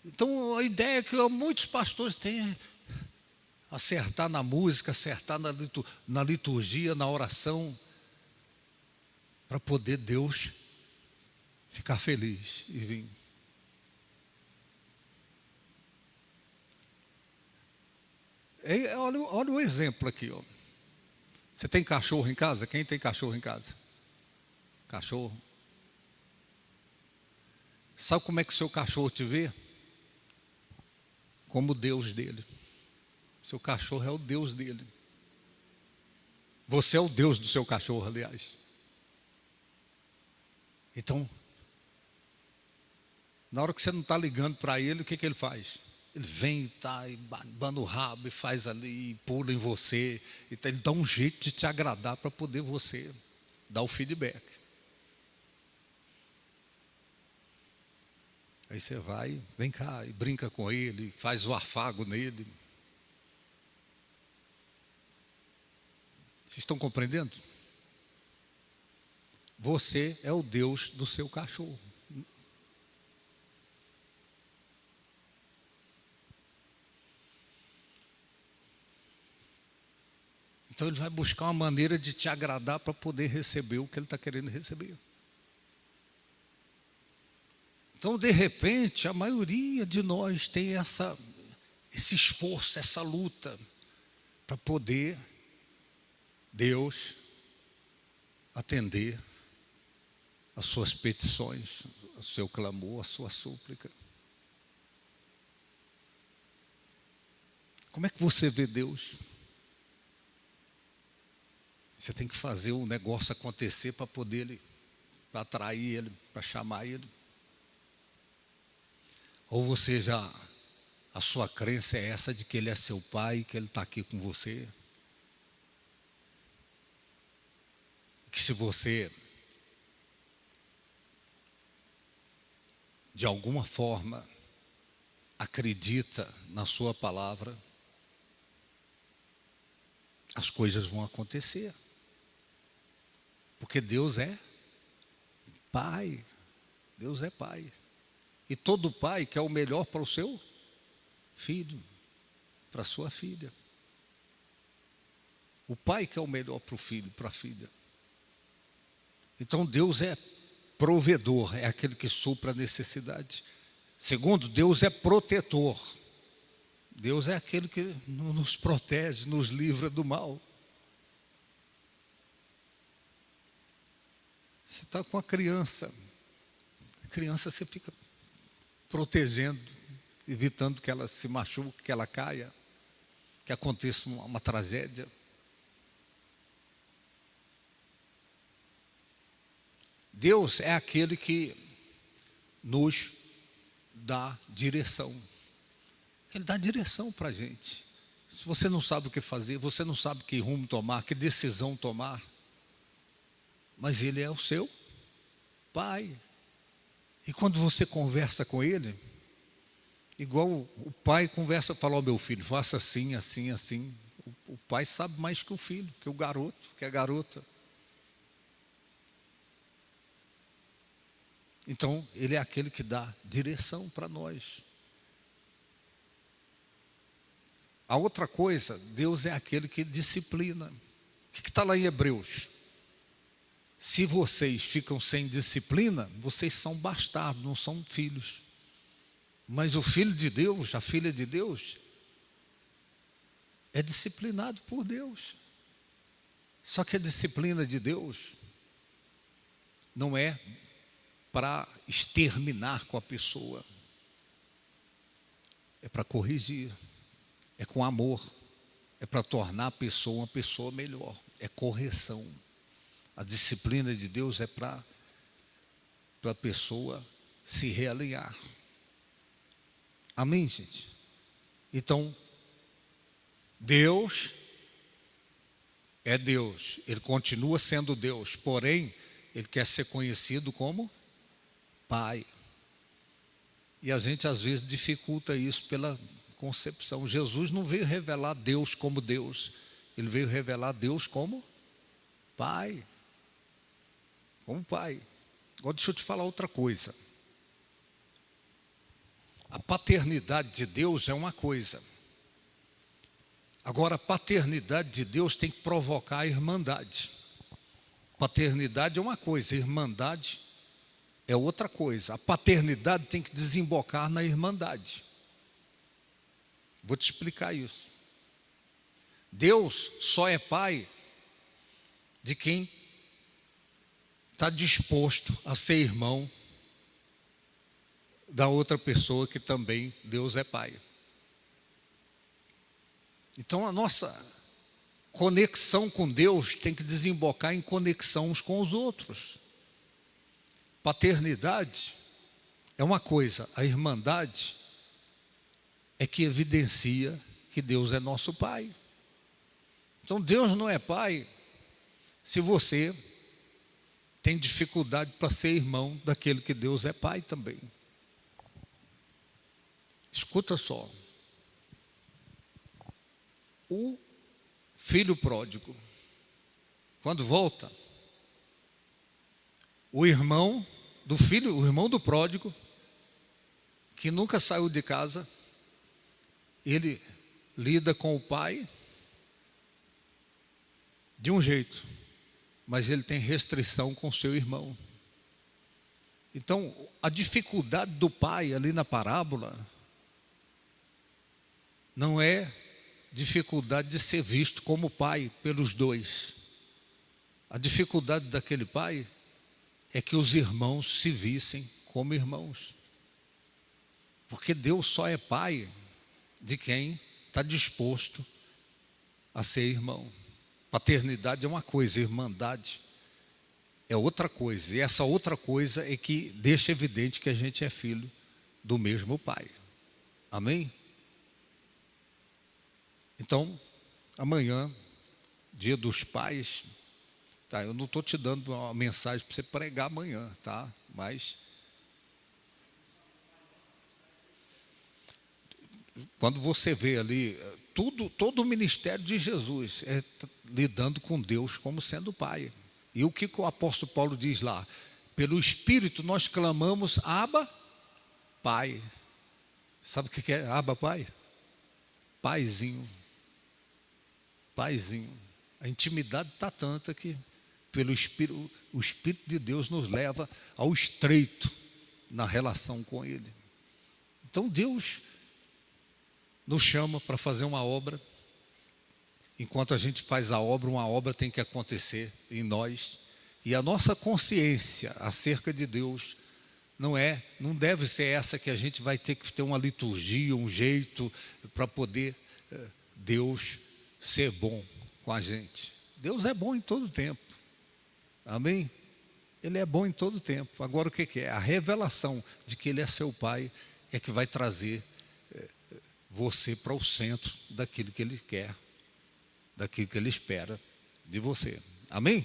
Então a ideia que muitos pastores têm é acertar na música, acertar na liturgia, na oração, para poder Deus ficar feliz e vir. Olha o exemplo aqui, ó. Você tem cachorro em casa? Quem tem cachorro em casa? Cachorro. Sabe como é que o seu cachorro te vê? Como o Deus dele. Seu cachorro é o Deus dele. Você é o Deus do seu cachorro, aliás. Então, na hora que você não está ligando para ele, o que ele faz? Ele vem e está bando o rabo e faz ali, e pula em você. Então, ele dá um jeito de te agradar para poder você dar o feedback. Aí você vai, vem cá e brinca com ele, faz o afago nele. Vocês estão compreendendo? Você é o Deus do seu cachorro. Então ele vai buscar uma maneira de te agradar para poder receber o que ele está querendo receber. Então, de repente, a maioria de nós tem esse esforço, essa luta, para poder Deus atender as suas petições, o seu clamor, a sua súplica. Como é que você vê Deus? Você tem que fazer o negócio acontecer para poder ele, para atrair ele, para chamar ele. Ou você a sua crença é essa de que ele é seu pai, que ele está aqui com você. Que se você, de alguma forma, acredita na sua palavra, as coisas vão acontecer. Porque Deus é Pai. Deus é Pai. E todo pai quer o melhor para o seu filho, para a sua filha. O pai quer o melhor para o filho, para a filha. Então Deus é provedor, é aquele que supra a necessidade. Segundo, Deus é protetor. Deus é aquele que nos protege, nos livra do mal. Você está com a criança você fica protegendo, evitando que ela se machuque, que ela caia, que aconteça uma tragédia. Deus é aquele que nos dá direção. Ele dá direção para a gente. Se você não sabe o que fazer, você não sabe que rumo tomar, que decisão tomar, mas Ele é o seu Pai. E quando você conversa com Ele, igual o pai conversa, fala, ó, meu filho, faça assim, assim, assim. O pai sabe mais que o filho, que o garoto, que a garota. Então, Ele é aquele que dá direção para nós. A outra coisa, Deus é aquele que disciplina. O que está lá em Hebreus? Se vocês ficam sem disciplina, vocês são bastardos, não são filhos. Mas o filho de Deus, a filha de Deus, é disciplinado por Deus. Só que a disciplina de Deus não é para exterminar com a pessoa. É para corrigir. É com amor. é para tornar a pessoa uma pessoa melhor, é correção. A disciplina de Deus é para a pessoa se realinhar. Amém, gente? Então, Deus é Deus, Ele continua sendo Deus, porém, Ele quer ser conhecido como Pai. E a gente às vezes dificulta isso pela concepção. Jesus não veio revelar Deus como Deus, Ele veio revelar Deus como Pai. Como Pai. Agora deixa eu te falar outra coisa. A paternidade de Deus é uma coisa. Agora, a paternidade de Deus tem que provocar a irmandade. Paternidade é uma coisa, a irmandade é outra coisa. A paternidade tem que desembocar na irmandade. Vou te explicar isso. Deus só é pai de quem está disposto a ser irmão da outra pessoa que também Deus é pai. Então a nossa conexão com Deus tem que desembocar em conexão uns com os outros. Paternidade é uma coisa, a irmandade é que evidencia que Deus é nosso pai. Então Deus não é pai se você tem dificuldade para ser irmão daquele que Deus é pai também. Escuta só. O filho pródigo, quando volta, o irmão do filho, o irmão do pródigo, que nunca saiu de casa, ele lida com o pai de um jeito, mas ele tem restrição com seu irmão. Então, a dificuldade do pai ali na parábola não é dificuldade de ser visto como pai pelos dois. A dificuldade daquele pai é que os irmãos se vissem como irmãos. Porque Deus só é pai de quem está disposto a ser irmão. Paternidade é uma coisa, irmandade é outra coisa. E essa outra coisa é que deixa evidente que a gente é filho do mesmo pai. Amém? Então, amanhã, dia dos pais, tá? Eu não estou te dando uma mensagem para você pregar amanhã, tá? Mas quando você vê ali, todo o ministério de Jesus é lidando com Deus como sendo pai. E o que o apóstolo Paulo diz lá? Pelo Espírito nós clamamos, Abba, Pai. Sabe o que é Abba, Pai? Paizinho. Paizinho. A intimidade está tanta que pelo Espírito, o Espírito de Deus nos leva ao estreito na relação com Ele. Então Deus nos chama para fazer uma obra. Enquanto a gente faz a obra, uma obra tem que acontecer em nós. E a nossa consciência acerca de Deus não deve ser essa que a gente vai ter que ter uma liturgia, um jeito para poder Deus ser bom com a gente. Deus é bom em todo tempo. Amém? Ele é bom em todo tempo. Agora o que é? A revelação de que Ele é seu Pai é que vai trazer você para o centro daquilo que Ele quer, daquilo que Ele espera de você. Amém?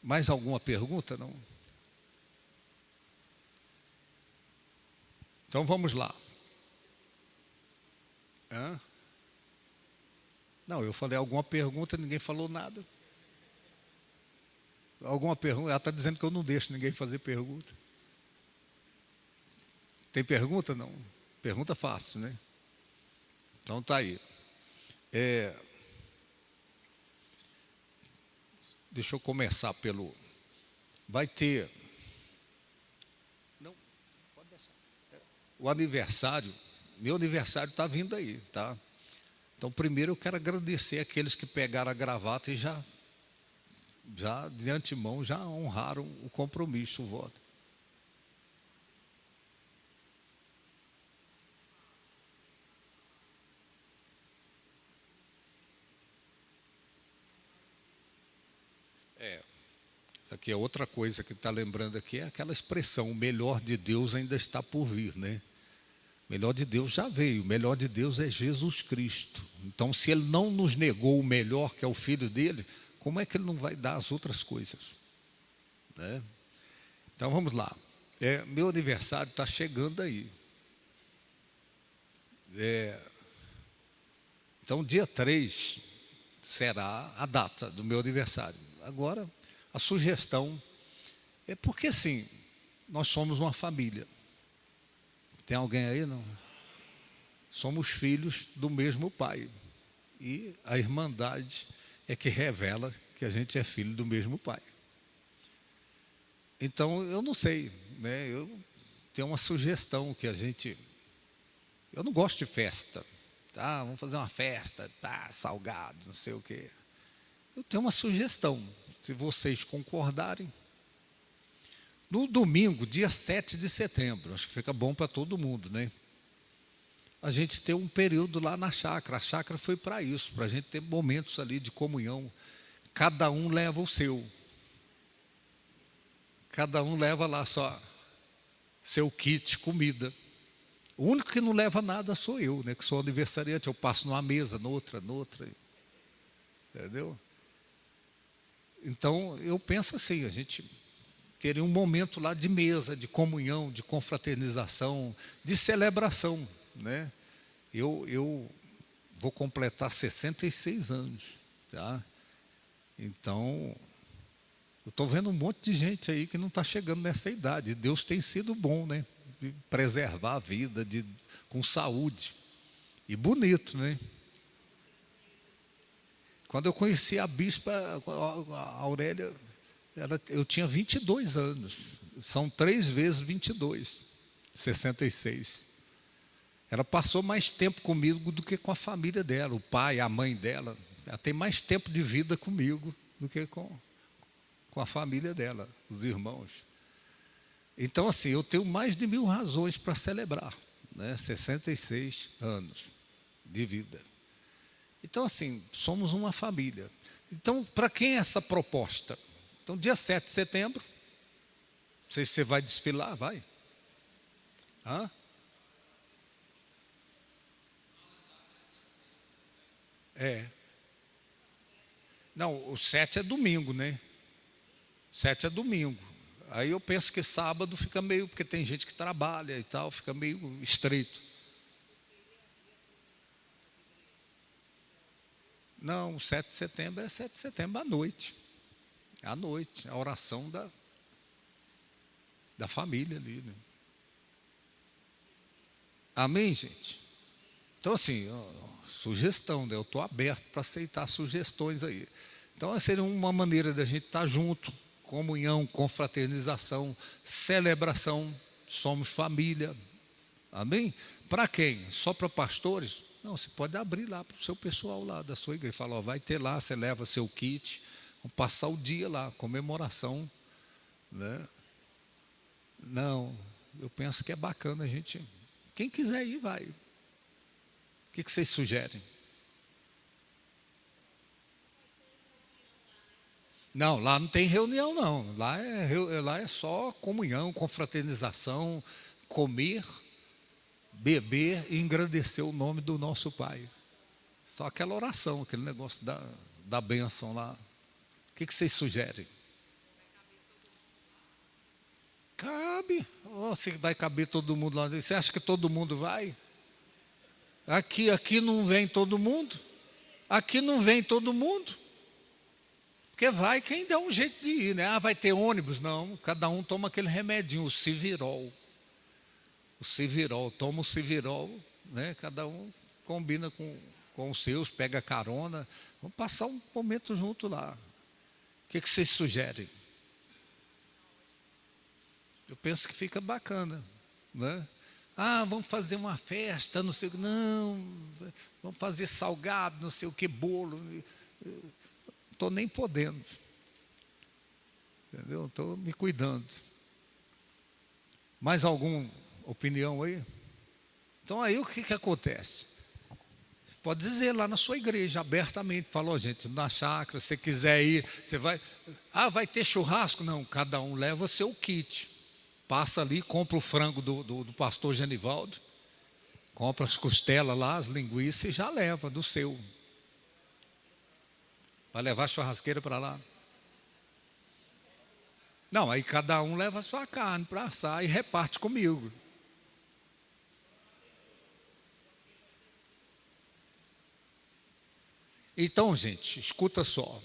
Mais alguma pergunta? Não? Então vamos lá. Não, eu falei alguma pergunta, ninguém falou nada. Alguma pergunta? Ela está dizendo que eu não deixo ninguém fazer pergunta. Tem pergunta? Não. Pergunta fácil, né? Então tá aí. Deixa eu começar pelo... Vai ter... Não, pode deixar. O aniversário, meu aniversário está vindo aí, tá? Então primeiro eu quero agradecer aqueles que pegaram a gravata e já de antemão, já honraram o compromisso, o voto. Isso aqui é outra coisa que está lembrando aqui, é aquela expressão, o melhor de Deus ainda está por vir, né? O melhor de Deus já veio, o melhor de Deus é Jesus Cristo. Então, se Ele não nos negou o melhor, que é o Filho dele, como é que Ele não vai dar as outras coisas? Né? Então, vamos lá. Meu aniversário está chegando aí. Então, dia 3 será a data do meu aniversário. Agora, a sugestão é porque, assim, nós somos uma família. Tem alguém aí, não? Somos filhos do mesmo pai. E a irmandade é que revela que a gente é filho do mesmo pai. Então, eu não sei, né? Eu tenho uma sugestão que a gente... Eu não gosto de festa. Tá? Vamos fazer uma festa, tá? Salgado, não sei o quê. Eu tenho uma sugestão, se vocês concordarem. No domingo, dia 7 de setembro, acho que fica bom para todo mundo, né? A gente tem um período lá na chácara. A chácara foi para isso, para a gente ter momentos ali de comunhão. Cada um leva o seu. Cada um leva lá só seu kit, comida. O único que não leva nada sou eu, né? Que sou aniversariante. Eu passo numa mesa, noutra. Entendeu? Então, eu penso assim, a gente teria um momento lá de mesa, de comunhão, de confraternização, de celebração, né? Eu vou completar 66 anos, tá? Então, eu estou vendo um monte de gente aí que não está chegando nessa idade. Deus tem sido bom, né? De preservar a vida, com saúde. E bonito, né? Quando eu conheci a bispa, a Aurélia, eu tinha 22 anos. São 3 vezes 22, 66. Ela passou mais tempo comigo do que com a família dela, o pai, a mãe dela. Ela tem mais tempo de vida comigo do que com a família dela, os irmãos. Então, assim, eu tenho mais de 1000 razões para celebrar, né? 66 anos de vida. Então, assim, somos uma família. Então, para quem é essa proposta? Então, dia 7 de setembro, não sei se você vai desfilar, vai? Hã? Não, o 7 é domingo, né? 7 é domingo. Aí eu penso que sábado fica meio, porque tem gente que trabalha e tal, fica meio estreito. Não, o 7 de setembro é 7 de setembro à noite. À noite, a oração da família ali, né? Amém, gente? Então, assim, sugestão, né? Eu estou aberto para aceitar sugestões aí. Então, seria uma maneira da gente estar junto, comunhão, confraternização, celebração, somos família. Amém? Para quem? Só para pastores? Não, você pode abrir lá para o seu pessoal lá da sua igreja. Fala, ó, vai ter lá, você leva seu kit, vamos passar o dia lá, comemoração, né? Não, eu penso que é bacana a gente. Quem quiser ir, vai. O que vocês sugerem? Não, lá não tem reunião, não. Lá é só comunhão, confraternização, comer, beber e engrandecer o nome do nosso Pai. Só aquela oração, aquele negócio da bênção lá. O que vocês sugerem? Cabe. Oh, se vai caber todo mundo lá. Você acha que todo mundo vai? Aqui não vem todo mundo. Aqui não vem todo mundo. Porque vai quem dá um jeito de ir, né? Ah, vai ter ônibus? Não, cada um toma aquele remedinho, o Civirol. O Civirol, toma o Civirol, né? Cada um combina com os seus, pega carona. Vamos passar um momento junto lá. O que vocês sugerem? Eu penso que fica bacana, né? Ah, vamos fazer uma festa, não sei o que. Não, vamos fazer salgado, não sei o que, bolo. Não estou nem podendo. Entendeu? Estou me cuidando. Mais alguma opinião aí? Então aí o que acontece? Pode dizer lá na sua igreja, abertamente. Falou, gente, na chácara, se você quiser ir, você vai. Ah, vai ter churrasco? Não, cada um leva seu kit. Passa ali, compra o frango do pastor Genivaldo, compra as costelas lá, as linguiças e já leva do seu. Vai levar a churrasqueira para lá. Não, aí cada um leva a sua carne para assar e reparte comigo. Então, gente, escuta só.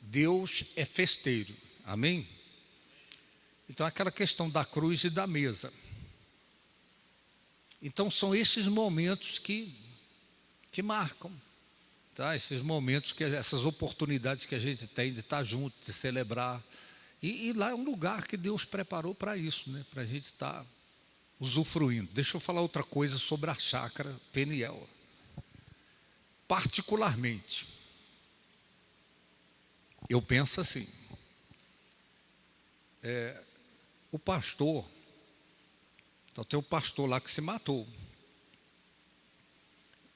Deus é festeiro, amém? Então, aquela questão da cruz e da mesa. Então, são esses momentos que marcam, tá? Esses momentos, essas oportunidades que a gente tem de estar junto, de celebrar. E lá é um lugar que Deus preparou para isso, né? Para a gente estar usufruindo. Deixa eu falar outra coisa sobre a chácara Peniel. Particularmente, eu penso assim, o pastor, então tem um pastor lá que se matou.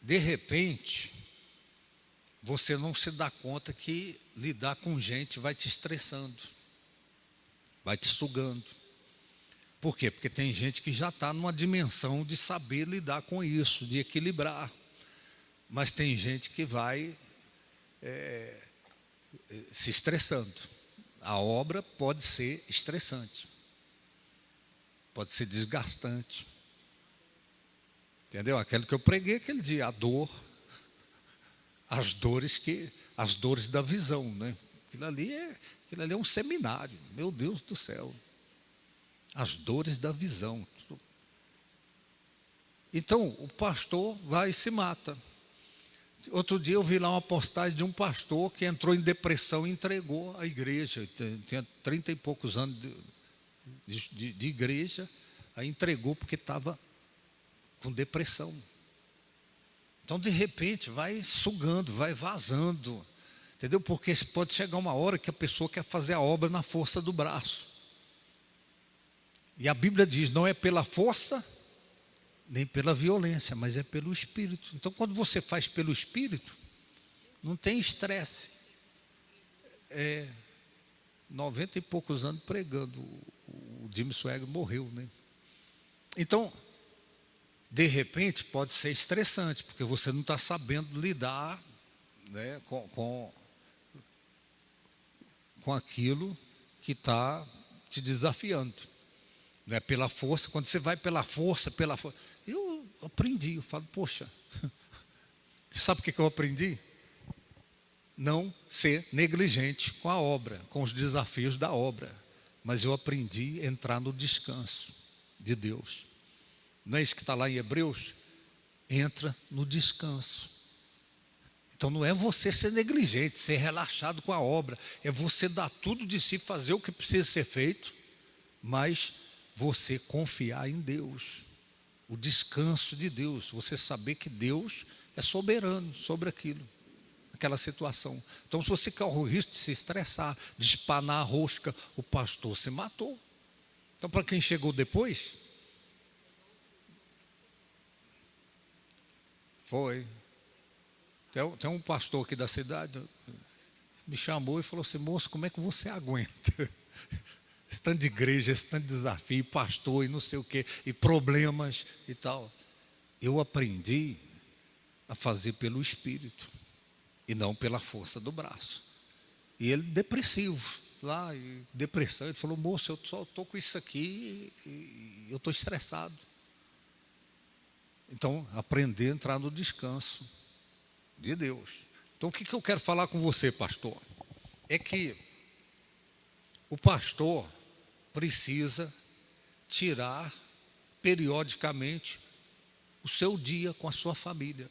De repente, você não se dá conta que lidar com gente vai te estressando, vai te sugando. Por quê? Porque tem gente que já está numa dimensão de saber lidar com isso, de equilibrar. Mas tem gente que vai se estressando. A obra pode ser estressante, pode ser desgastante. Entendeu? Aquilo que eu preguei aquele dia, a dor, as dores da visão, né? Aquilo ali é um seminário, meu Deus do céu. As dores da visão. Então, o pastor vai e se mata. Outro dia eu vi lá uma postagem de um pastor que entrou em depressão e entregou a igreja. Tinha 30 e poucos anos de igreja, aí entregou porque estava com depressão. Então, de repente, vai sugando, vai vazando. Entendeu? Porque pode chegar uma hora que a pessoa quer fazer a obra na força do braço. E a Bíblia diz, não é pela força nem pela violência, mas é pelo Espírito. Então, quando você faz pelo Espírito, não tem estresse. 90 e poucos anos pregando, o Jim Swagger morreu, né? Então, de repente, pode ser estressante, porque você não está sabendo lidar, né, com aquilo que está te desafiando. Não é pela força, quando você vai pela força. Eu aprendi, eu falo, poxa, sabe o que eu aprendi? Não ser negligente com a obra, com os desafios da obra. Mas eu aprendi a entrar no descanso de Deus. Não é isso que está lá em Hebreus? Entra no descanso. Então não é você ser negligente, ser relaxado com a obra. É você dar tudo de si, fazer o que precisa ser feito, mas você confiar em Deus. O descanso de Deus, você saber que Deus é soberano sobre aquela situação. Então, se você corre o risco de se estressar, de espanar a rosca, o pastor se matou. Então, para quem chegou depois, foi. Tem um pastor aqui da cidade, me chamou e falou assim, moço, como é que você aguenta? Esse tanto de igreja, esse tanto de desafio, pastor e não sei o quê, e problemas e tal. Eu aprendi a fazer pelo Espírito e não pela força do braço. E ele depressivo, lá, depressão, ele falou, moço, eu só estou com isso aqui e eu estou estressado. Então, aprender a entrar no descanso de Deus. Então, o que eu quero falar com você, pastor? É que o pastor precisa tirar periodicamente o seu dia com a sua família.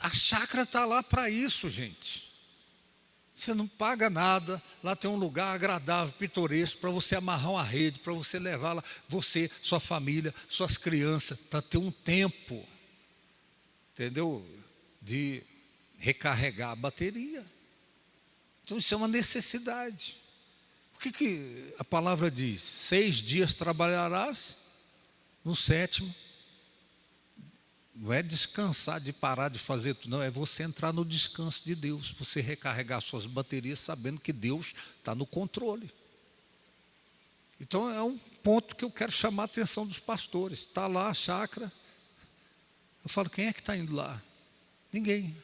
A chácara está lá para isso, gente. Você não paga nada, lá tem um lugar agradável, pitoresco, para você amarrar uma rede, para você levar lá, você, sua família, suas crianças, para ter um tempo, entendeu? De recarregar a bateria. Então isso é uma necessidade. O que a palavra diz? 6 dias trabalharás, no 7º, Não é descansar de parar de fazer tudo, não. É você entrar no descanso de Deus. Você recarregar suas baterias sabendo que Deus está no controle. Então é um ponto que eu quero chamar a atenção dos pastores. Está lá a chácara. Eu falo, quem é que está indo lá? Ninguém.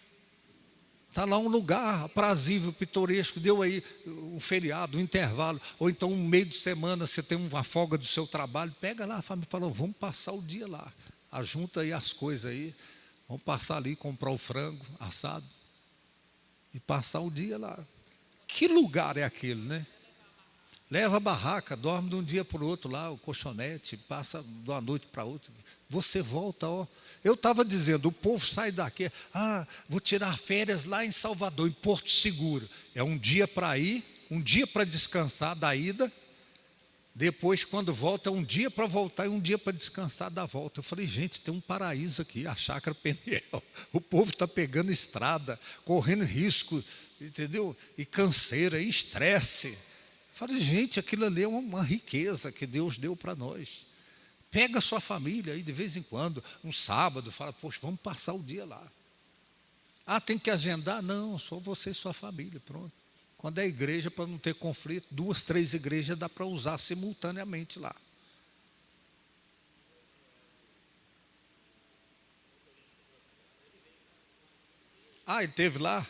Está lá um lugar aprazível, pitoresco, deu aí um feriado, um intervalo, ou então um meio de semana, você tem uma folga do seu trabalho, pega lá, a família fala, vamos passar o dia lá. Ajunta aí as coisas aí, vamos passar ali, comprar o frango assado e passar o dia lá. Que lugar é aquele, né? Leva a barraca, dorme de um dia para o outro lá, o colchonete, passa de uma noite para outra. Você volta, ó. Eu estava dizendo, o povo sai daqui, vou tirar férias lá em Salvador, em Porto Seguro. É um dia para ir, um dia para descansar da ida. Depois, quando volta, é um dia para voltar e um dia para descansar da volta. Eu falei, gente, tem um paraíso aqui, a Chácara Peniel. O povo está pegando estrada, correndo risco, entendeu? E canseira, e estresse. Eu falei, gente, aquilo ali é uma riqueza que Deus deu para nós. Pega a sua família aí de vez em quando, um sábado, fala, poxa, vamos passar o dia lá. Tem que agendar? Não, só você e sua família, pronto. Quando é igreja, para não ter conflito, 2, 3 igrejas dá para usar simultaneamente lá. Ele teve lá?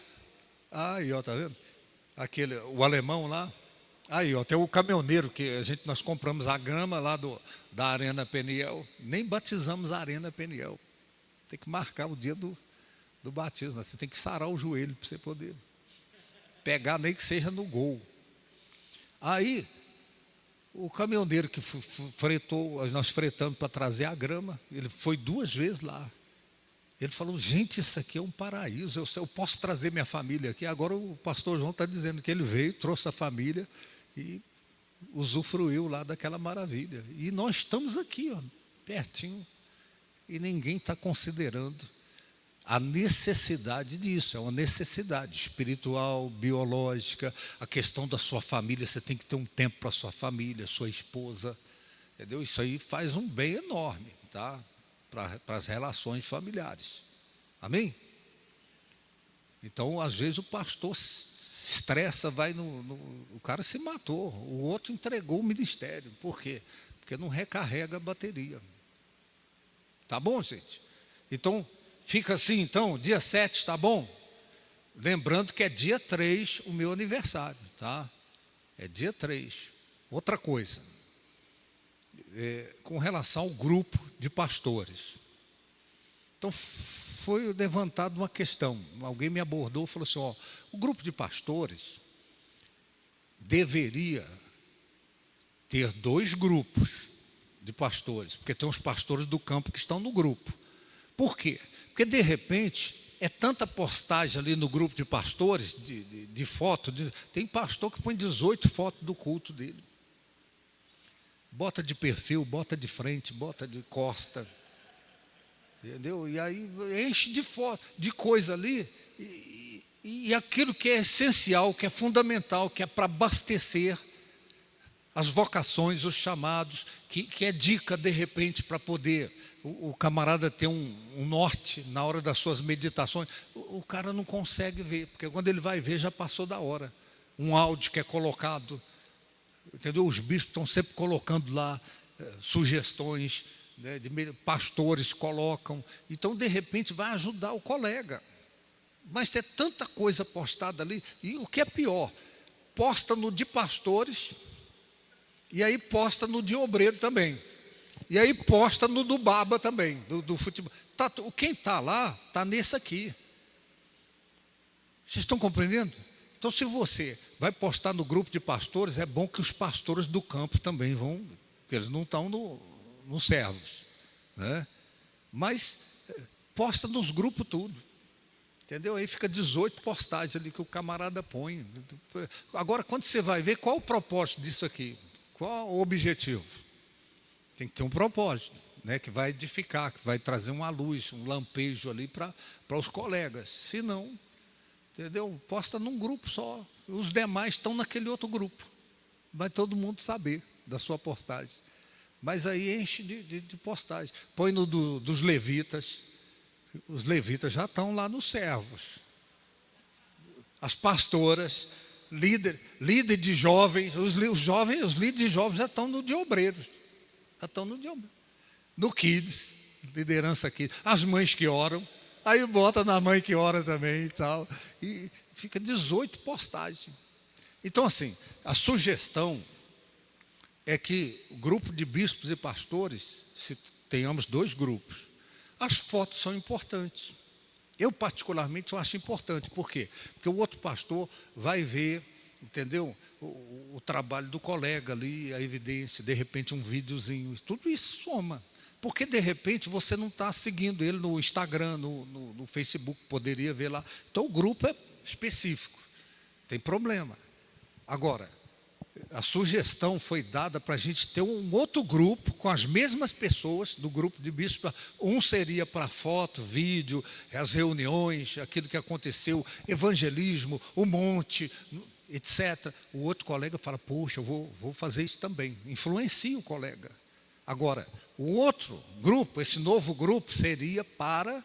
Aí, ó, tá vendo? O alemão lá. Aí, ó, tem o caminhoneiro que nós compramos a grama lá da Arena Peniel. Nem batizamos a Arena Peniel. Tem que marcar o dia do batismo. Né? Você tem que sarar o joelho para você poder pegar, nem que seja no gol. Aí, o caminhoneiro que fretou, nós fretamos para trazer a grama, ele foi 2 vezes lá. Ele falou, gente, isso aqui é um paraíso, eu posso trazer minha família aqui. Agora o pastor João está dizendo que ele veio, trouxe a família e usufruiu lá daquela maravilha. E nós estamos aqui, ó, pertinho, e ninguém está considerando a necessidade disso. É uma necessidade espiritual, biológica, a questão da sua família, você tem que ter um tempo para a sua família, sua esposa, entendeu? Isso aí faz um bem enorme, tá? Para as relações familiares. Amém? Então, às vezes o pastor estressa, o cara se matou, o outro entregou o ministério. Por quê? Porque não recarrega a bateria. Tá bom, gente? Então, fica assim, então, dia 7, tá bom? Lembrando que é dia 3 o meu aniversário, tá? É dia 3. Outra coisa, com relação ao grupo de pastores. Então, foi levantada uma questão. Alguém me abordou e falou assim, ó, o grupo de pastores deveria ter 2 grupos de pastores, porque tem os pastores do campo que estão no grupo. Por quê? Porque, de repente, é tanta postagem ali no grupo de pastores, de foto, tem pastor que põe 18 fotos do culto dele. Bota de perfil, bota de frente, bota de costa. Entendeu? E aí enche de foto, de coisa ali, e aquilo que é essencial, que é fundamental, que é para abastecer as vocações, os chamados, que é dica, de repente, para poder o camarada ter um norte na hora das suas meditações. O cara não consegue ver, porque quando ele vai ver, já passou da hora. Um áudio que é colocado, entendeu? Os bispos estão sempre colocando lá sugestões, né, pastores colocam. Então, de repente, vai ajudar o colega. Mas tem tanta coisa postada ali, e o que é pior, posta no de pastores, e aí posta no de obreiro também. E aí posta no do baba também, do futebol. Quem está lá, está nesse aqui. Vocês estão compreendendo? Então, se você vai postar no grupo de pastores, é bom que os pastores do campo também vão, porque eles não estão nos servos, né? Mas posta nos grupos tudo. Entendeu? Aí fica 18 postagens ali que o camarada põe. Agora, quando você vai ver, qual o propósito disso aqui? Qual o objetivo? Tem que ter um propósito, né, que vai edificar, que vai trazer uma luz, um lampejo ali para os colegas. Se não, entendeu? Posta num grupo só. Os demais estão naquele outro grupo. Vai todo mundo saber da sua postagem. Mas aí enche de postagem. Põe no dos levitas. Os levitas já estão lá nos servos. As pastoras, líder de jovens, os líderes de jovens já estão no de obreiros. Já estão no de obreiros. No Kids, liderança aqui. As mães que oram. Aí bota na mãe que ora também e tal. E fica 18 postagens. Então, assim, a sugestão é que o grupo de bispos e pastores, se tenhamos 2 grupos, as fotos são importantes. Eu, particularmente, eu acho importante. Por quê? Porque o outro pastor vai ver, entendeu? O trabalho do colega ali, a evidência, de repente um videozinho, tudo isso soma. Porque, de repente, você não está seguindo ele no Instagram, no Facebook, poderia ver lá. Então, o grupo é específico, tem problema. Agora, a sugestão foi dada para a gente ter um outro grupo com as mesmas pessoas do grupo de bispos. Um seria para foto, vídeo, as reuniões, aquilo que aconteceu, evangelismo, o monte, etc. O outro colega fala, poxa, eu vou fazer isso também. Influencia o colega. Agora, o outro grupo, esse novo grupo, seria para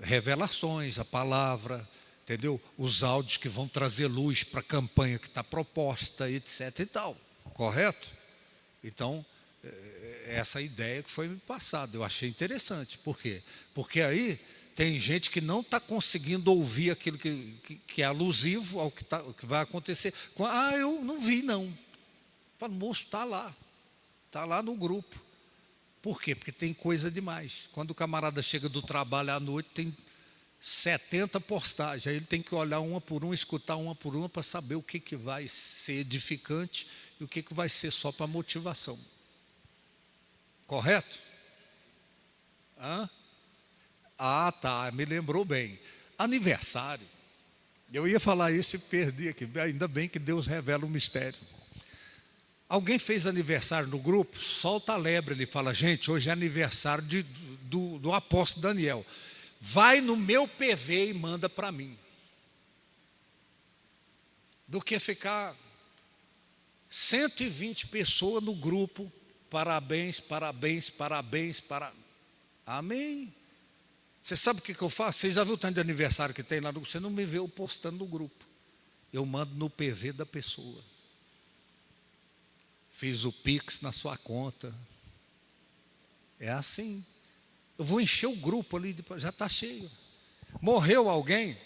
revelações, a palavra, entendeu? Os áudios que vão trazer luz para a campanha que está proposta, etc. e tal. Correto? Então, essa ideia que foi me passada, eu achei interessante. Por quê? Porque aí tem gente que não está conseguindo ouvir aquilo que é alusivo ao que vai acontecer. Eu não vi, não. Fala, moço, está lá no grupo. Por quê? Porque tem coisa demais. Quando o camarada chega do trabalho à noite, tem 70 postagens. Aí ele tem que olhar uma por uma, escutar uma por uma, para saber o que vai ser edificante e o que vai ser só para motivação. Correto? Tá, me lembrou bem. Aniversário. Eu ia falar isso e perdi aqui. Ainda bem que Deus revela o mistério. Alguém fez aniversário no grupo, solta a lebre, ele fala, gente, hoje é aniversário do apóstolo Daniel. Vai no meu PV e manda para mim. Do que ficar 120 pessoas no grupo, parabéns. Amém? Você sabe o que eu faço? Você já viu o tanto de aniversário que tem lá no grupo? Você não me vê eu postando no grupo. Eu mando no PV da pessoa. Fiz o Pix na sua conta. É assim. Eu vou encher o grupo ali, já está cheio. Morreu alguém?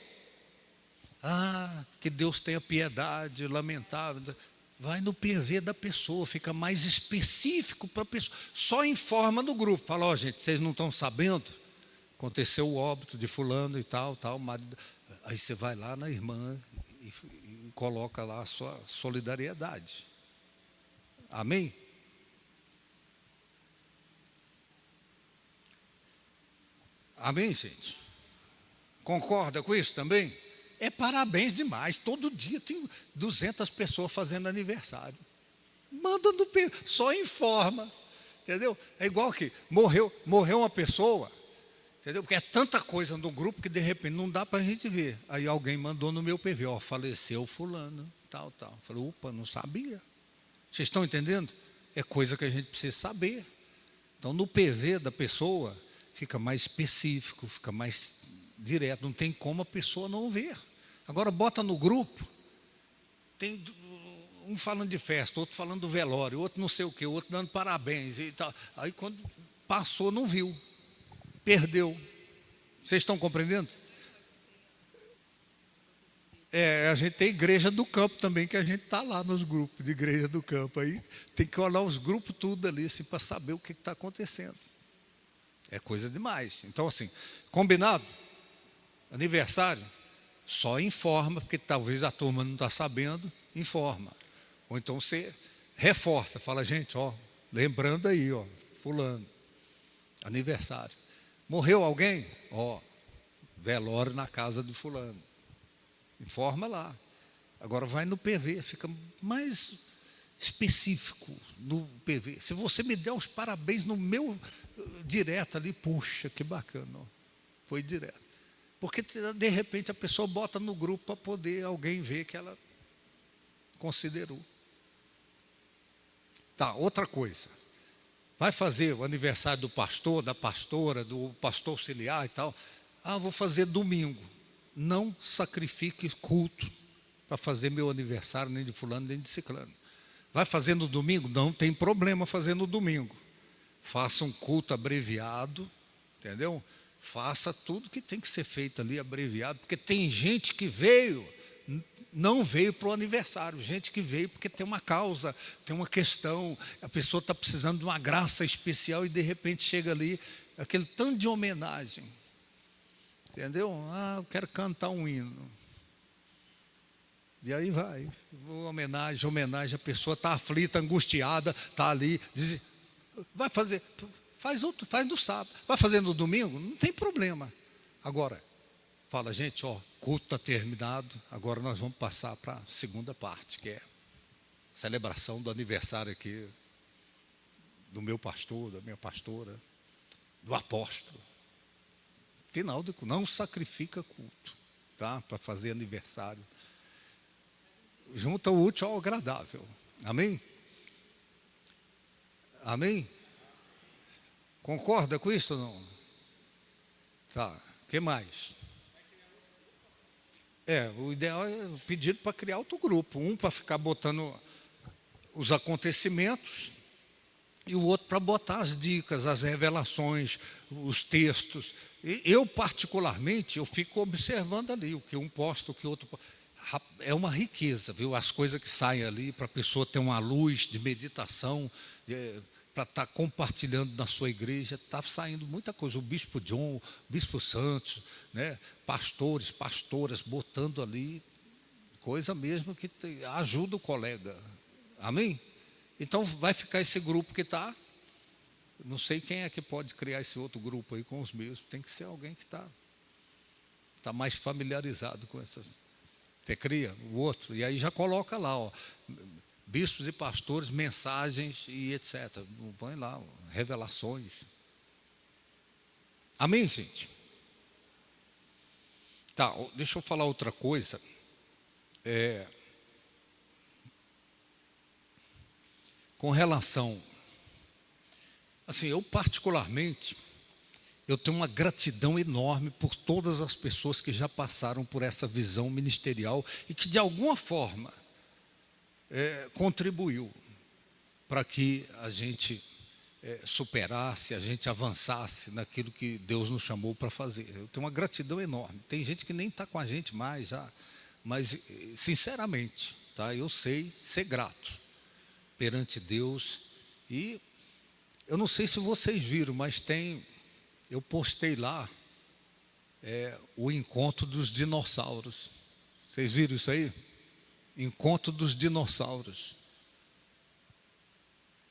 Que Deus tenha piedade, lamentável. Vai no PV da pessoa, fica mais específico para a pessoa. Só informa no grupo. Fala, gente, vocês não estão sabendo? Aconteceu o óbito de fulano e tal. Marido. Aí você vai lá na irmã e coloca lá a sua solidariedade. Amém? Amém, gente? Concorda com isso também? É parabéns demais. Todo dia tem 200 pessoas fazendo aniversário. Manda no PV, só informa. Entendeu? É igual que morreu uma pessoa. Entendeu? Porque é tanta coisa no grupo que de repente não dá para a gente ver. Aí alguém mandou no meu PV, faleceu fulano, tal. Falei, opa, não sabia. Vocês estão entendendo? É coisa que a gente precisa saber. Então, no PV da pessoa, fica mais específico, fica mais direto. Não tem como a pessoa não ver. Agora, bota no grupo, tem um falando de festa, outro falando do velório, outro não sei o quê, outro dando parabéns e tal. Aí, quando passou, não viu. Perdeu. Vocês estão compreendendo? A gente tem igreja do campo também, que a gente está lá nos grupos de igreja do campo. Aí tem que olhar os grupos tudo ali, assim, para saber o que está acontecendo. É coisa demais. Então, assim, combinado? Aniversário, só informa, porque talvez a turma não está sabendo, informa. Ou então você reforça, fala, gente, lembrando aí, fulano, aniversário. Morreu alguém? Velório na casa de fulano. Informa lá. Agora vai no PV, fica mais específico no PV. Se você me der os parabéns no meu direto ali, puxa, que bacana. Foi direto. Porque de repente a pessoa bota no grupo para poder alguém ver que ela considerou. Tá, outra coisa. Vai fazer o aniversário do pastor, da pastora, do pastor auxiliar e tal. Vou fazer domingo. Não sacrifique culto para fazer meu aniversário, nem de fulano, nem de ciclano. Vai fazer no domingo? Não tem problema fazer no domingo. Faça um culto abreviado, entendeu? Faça tudo que tem que ser feito ali abreviado, porque tem gente que veio, não veio para o aniversário, gente que veio porque tem uma causa, tem uma questão, a pessoa está precisando de uma graça especial e de repente chega ali, aquele tanto de homenagem, entendeu? Eu quero cantar um hino. E aí vai, homenagem, a pessoa está aflita, angustiada, está ali, diz, vai fazer, faz no sábado, vai fazer no domingo, não tem problema. Agora, fala, gente, culto está terminado, agora nós vamos passar para a segunda parte, que é a celebração do aniversário aqui, do meu pastor, da minha pastora, do apóstolo. Final do culto, não sacrifica culto, tá? Para fazer aniversário. Junta o útil ao agradável. Amém? Amém? Concorda com isso ou não? Tá, o que mais? O ideal é pedir para criar outro grupo. Um para ficar botando os acontecimentos e o outro para botar as dicas, as revelações, os textos. E eu, particularmente, eu fico observando ali o que um posta, o que o outro posta. É uma riqueza, viu? As coisas que saem ali para a pessoa ter uma luz de meditação, para estar compartilhando na sua igreja, está saindo muita coisa. O bispo John, o bispo Santos, né? Pastores, pastoras, botando ali coisa mesmo que ajuda o colega. Amém? Então vai ficar esse grupo que está. Não sei quem é que pode criar esse outro grupo aí com os mesmos. Tem que ser alguém que está mais familiarizado com essas. Você cria o outro, e aí já coloca lá, bispos e pastores, mensagens e etc. Põe lá, revelações. Amém, gente? Tá, deixa eu falar outra coisa. Com relação, assim, eu particularmente, eu tenho uma gratidão enorme por todas as pessoas que já passaram por essa visão ministerial e que, de alguma forma, contribuiu para que a gente superasse, a gente avançasse naquilo que Deus nos chamou para fazer. Eu tenho uma gratidão enorme. Tem gente que nem está com a gente mais já, mas, sinceramente, tá, eu sei ser grato perante Deus. E eu não sei se vocês viram, mas eu postei lá o encontro dos dinossauros. Vocês viram isso aí? Encontro dos dinossauros.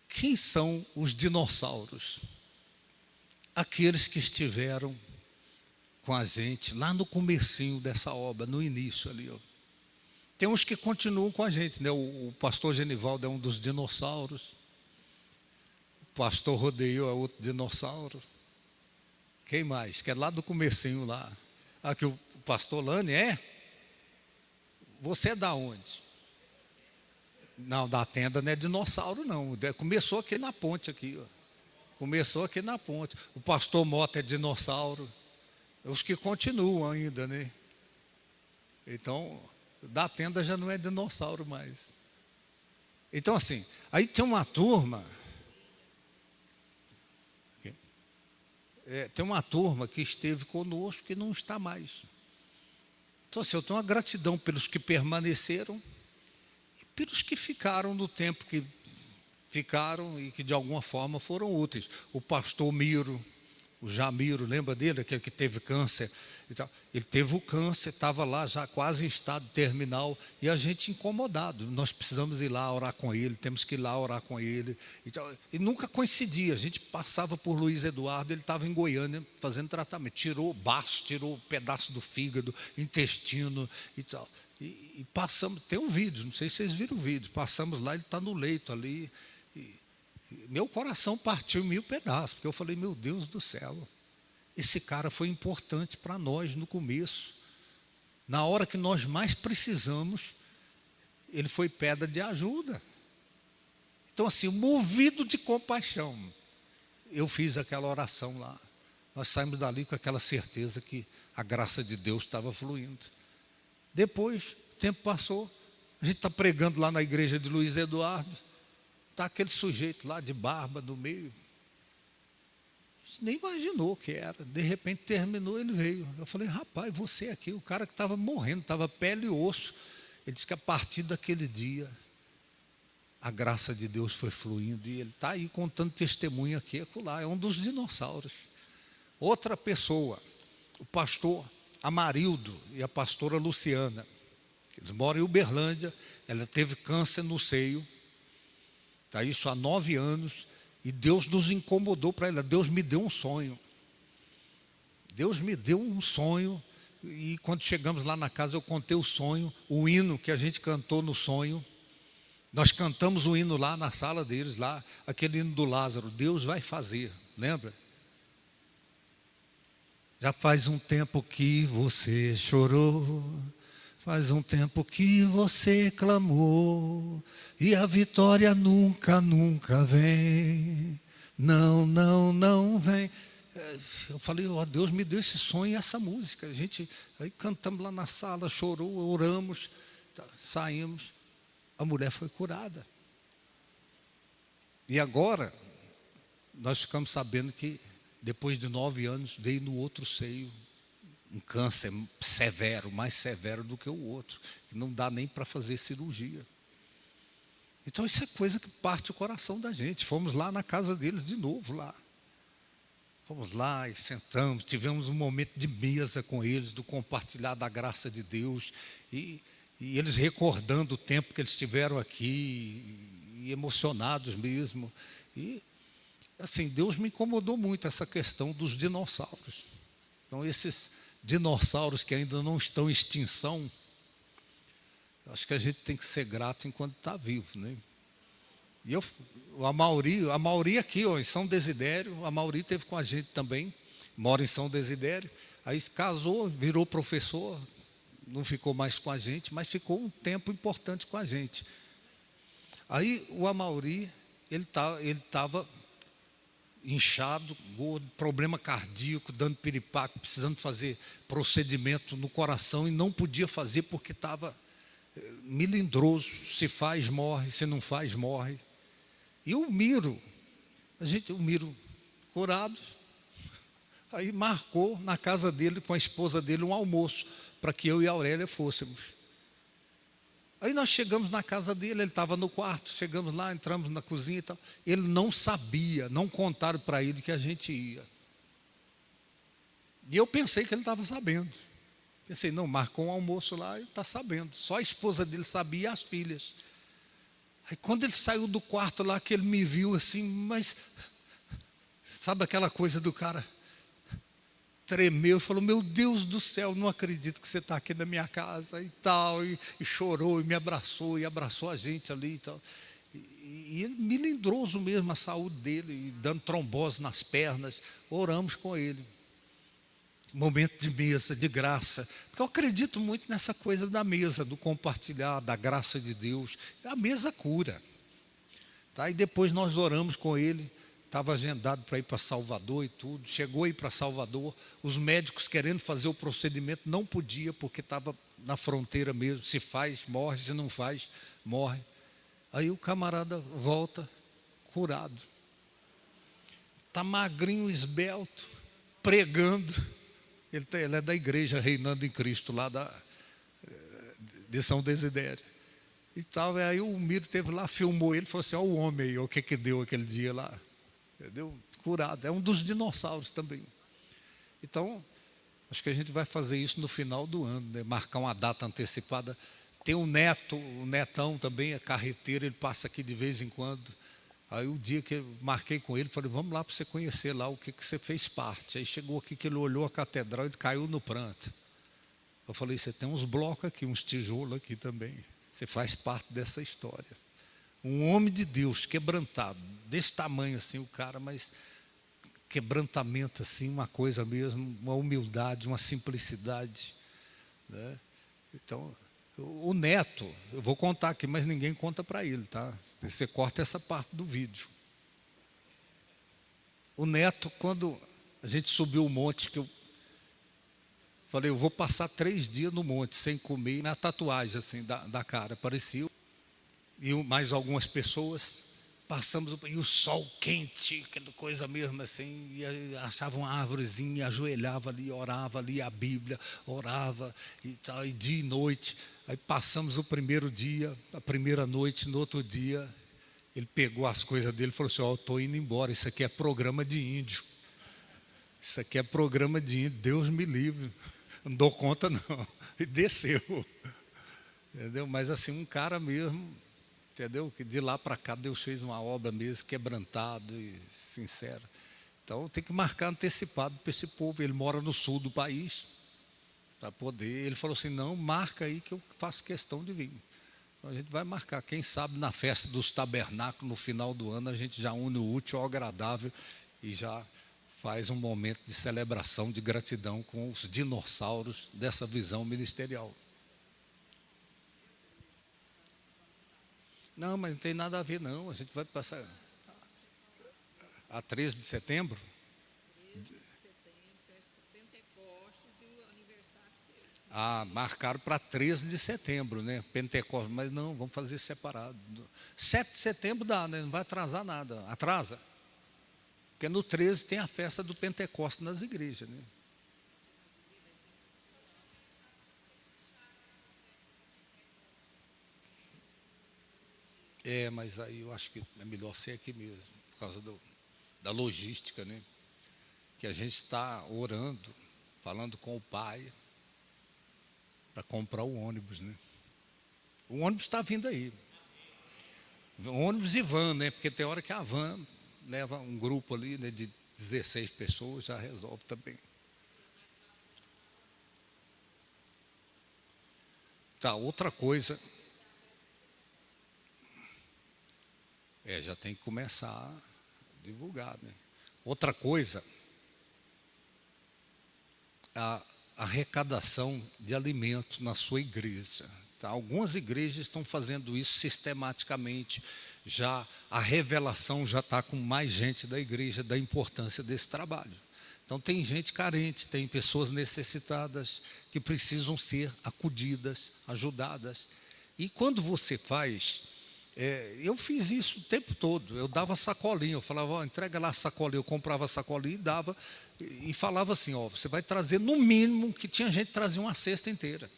Quem são os dinossauros? Aqueles que estiveram com a gente lá no comecinho dessa obra, no início ali. Tem uns que continuam com a gente, né? O pastor Genivaldo é um dos dinossauros. O pastor Rodeio é outro dinossauro. Quem mais? Que é lá do comecinho lá. Aqui o pastor Lani Você é da onde? Não, da tenda não é dinossauro não. Começou aqui na ponte aqui, Começou aqui na ponte. O pastor Mota é dinossauro. Os que continuam ainda, né? Então, da tenda já não é dinossauro mais. Então, assim, aí tem uma turma. Tem uma turma que esteve conosco que não está mais. Então, assim, eu tenho uma gratidão pelos que permaneceram e pelos que ficaram no tempo que ficaram e que de alguma forma foram úteis. O pastor Miro, o Jamiro, lembra dele, aquele que teve câncer e tal? Ele teve o câncer, estava lá já quase em estado terminal e a gente incomodado. Nós precisamos ir lá orar com ele, temos que ir lá orar com ele. E nunca coincidia, a gente passava por Luiz Eduardo, ele estava em Goiânia fazendo tratamento. Tirou o baço, tirou um pedaço do fígado, intestino e tal. E passamos, tem um vídeo, não sei se vocês viram o vídeo, passamos lá, ele está no leito ali. Meu coração partiu em 1000 pedaços, porque eu falei, meu Deus do céu, esse cara foi importante para nós no começo. Na hora que nós mais precisamos, ele foi pedra de ajuda. Então, assim, movido de compaixão, eu fiz aquela oração lá. Nós saímos dali com aquela certeza que a graça de Deus estava fluindo. Depois, o tempo passou, a gente está pregando lá na igreja de Luiz Eduardo, está aquele sujeito lá de barba no meio. Você nem imaginou o que era. De repente terminou, ele veio. Eu falei, rapaz, você aqui, o cara que estava morrendo, estava pele e osso. Ele disse que a partir daquele dia, a graça de Deus foi fluindo. E ele está aí contando testemunho aqui e acolá. É um dos dinossauros. Outra pessoa, o pastor Amarildo e a pastora Luciana. Eles moram em Uberlândia. Ela teve câncer no seio. Está isso há 9 anos. E Deus nos incomodou para ela. Deus me deu um sonho. Deus me deu um sonho. E quando chegamos lá na casa, eu contei o sonho, o hino que a gente cantou no sonho. Nós cantamos o hino lá na sala deles, lá, aquele hino do Lázaro. Deus vai fazer, lembra? Já faz um tempo que você chorou, faz um tempo que você clamou, e a vitória nunca, nunca vem. Não, não, não vem. Eu falei, ó, Deus me deu esse sonho e essa música. A gente aí cantamos lá na sala, chorou, oramos, saímos. A mulher foi curada. E agora, nós ficamos sabendo que, depois de 9 anos, veio no outro seio um câncer severo, mais severo do que o outro, que não dá nem para fazer cirurgia. Então, isso é coisa que parte o coração da gente. Fomos lá na casa deles de novo, lá. Fomos lá e sentamos, tivemos um momento de mesa com eles, do compartilhar da graça de Deus, e eles recordando o tempo que eles estiveram aqui, e emocionados mesmo. E, assim, Deus me incomodou muito essa questão dos dinossauros. Então, esses dinossauros que ainda não estão em extinção, acho que a gente tem que ser grato enquanto está vivo, né? E a Mauri aqui, ó, em São Desidério, a Mauri esteve com a gente também, mora em São Desidério, aí casou, virou professor, não ficou mais com a gente, mas ficou um tempo importante com a gente. Aí o Amauri, ele estava inchado, gordo, problema cardíaco, dando piripaque, precisando fazer procedimento no coração e não podia fazer porque estava melindroso, se faz, morre, se não faz, morre. E o Miro curado, aí marcou na casa dele, com a esposa dele, um almoço, para que eu e a Aurélia fôssemos. Aí nós chegamos na casa dele, ele estava no quarto, chegamos lá, entramos na cozinha e tal. Ele não sabia, não contaram para ele que a gente ia. E eu pensei que ele estava sabendo. Pensei, não, marcou um almoço lá e está sabendo. Só a esposa dele sabia e as filhas. Aí quando ele saiu do quarto lá, que ele me viu assim, mas sabe aquela coisa do cara tremeu e falou, meu Deus do céu, não acredito que você está aqui na minha casa e tal, e chorou e me abraçou, e abraçou a gente ali e tal. E ele melindroso mesmo a saúde dele, e dando trombose nas pernas, oramos com ele. Momento de mesa, de graça, porque eu acredito muito nessa coisa da mesa, do compartilhar, da graça de Deus. A mesa cura. Tá? E depois nós oramos com ele, estava agendado para ir para Salvador e tudo, chegou a ir para Salvador, os médicos querendo fazer o procedimento, não podia, porque estava na fronteira mesmo, se faz, morre, se não faz, morre. Aí o camarada volta, curado. Está magrinho, esbelto, pregando. Ele é da igreja Reinando em Cristo, lá de São Desidério. E tal, aí o Miro teve lá, filmou ele, falou assim, olha o homem aí, o que deu aquele dia lá. Deu curado, é um dos dinossauros também. Então, acho que a gente vai fazer isso no final do ano, né? Marcar uma data antecipada. Tem um neto, o netão também, é carreteiro, ele passa aqui de vez em quando. Aí o dia que eu marquei com ele, falei, vamos lá para você conhecer lá o que você fez parte. Aí chegou aqui que ele olhou a catedral e caiu no pranto. Eu falei, você tem uns blocos aqui, uns tijolos aqui também. Você faz parte dessa história. Um homem de Deus, quebrantado, desse tamanho assim o cara, mas quebrantamento assim, uma coisa mesmo, uma humildade, uma simplicidade. Né? Então, o neto, eu vou contar aqui, mas ninguém conta para ele, tá? Você corta essa parte do vídeo. O neto, quando a gente subiu o monte, que eu falei, eu vou passar 3 dias no monte sem comer, minha tatuagem assim da cara apareceu, e mais algumas pessoas. Passamos, e o sol quente, aquela coisa mesmo assim, e achava uma árvorezinha, ajoelhava ali, orava, lia a Bíblia, orava, e tal, e dia e noite. Aí passamos o primeiro dia, a primeira noite, no outro dia, ele pegou as coisas dele e falou assim, ó, eu estou indo embora, isso aqui é programa de índio. Isso aqui é programa de índio, Deus me livre, não dou conta não. E desceu, entendeu? Mas assim, um cara mesmo, entendeu? Que de lá para cá Deus fez uma obra mesmo, quebrantado e sincero. Então tem que marcar antecipado para esse povo. Ele mora no sul do país, para poder. Ele falou assim, não, marca aí que eu faço questão de vir. Então a gente vai marcar. Quem sabe na festa dos tabernáculos, no final do ano, a gente já une o útil ao agradável e já faz um momento de celebração, de gratidão com os dinossauros dessa visão ministerial. Não, mas não tem nada a ver não, a gente vai passar a 13 de setembro. 13 de setembro, festa Pentecostes e o aniversário seu. Ah, marcaram para 13 de setembro, né? Pentecostes, mas não, vamos fazer separado. 7 de setembro dá, né? Não vai atrasar nada. Atrasa? Porque no 13 tem a festa do Pentecostes nas igrejas, né? É, mas aí eu acho que é melhor ser aqui mesmo, por causa da logística, né? Que a gente está orando, falando com o pai, para comprar o ônibus, né? O ônibus está vindo aí. O ônibus e van, né? Porque tem hora que a van leva um grupo ali, né, de 16 pessoas, já resolve também. Tá, outra coisa. Já tem que começar a divulgar, né? Outra coisa, a arrecadação de alimentos na sua igreja. Tá? Algumas igrejas estão fazendo isso sistematicamente. Já a revelação já está com mais gente da igreja da importância desse trabalho. Então tem gente carente, tem pessoas necessitadas que precisam ser acudidas, ajudadas. E quando você faz, eu fiz isso o tempo todo. Eu dava sacolinha, eu falava, ó, entrega lá a sacolinha, eu comprava a sacolinha e dava, e falava assim, ó, você vai trazer no mínimo, que tinha gente que trazia uma cesta inteira.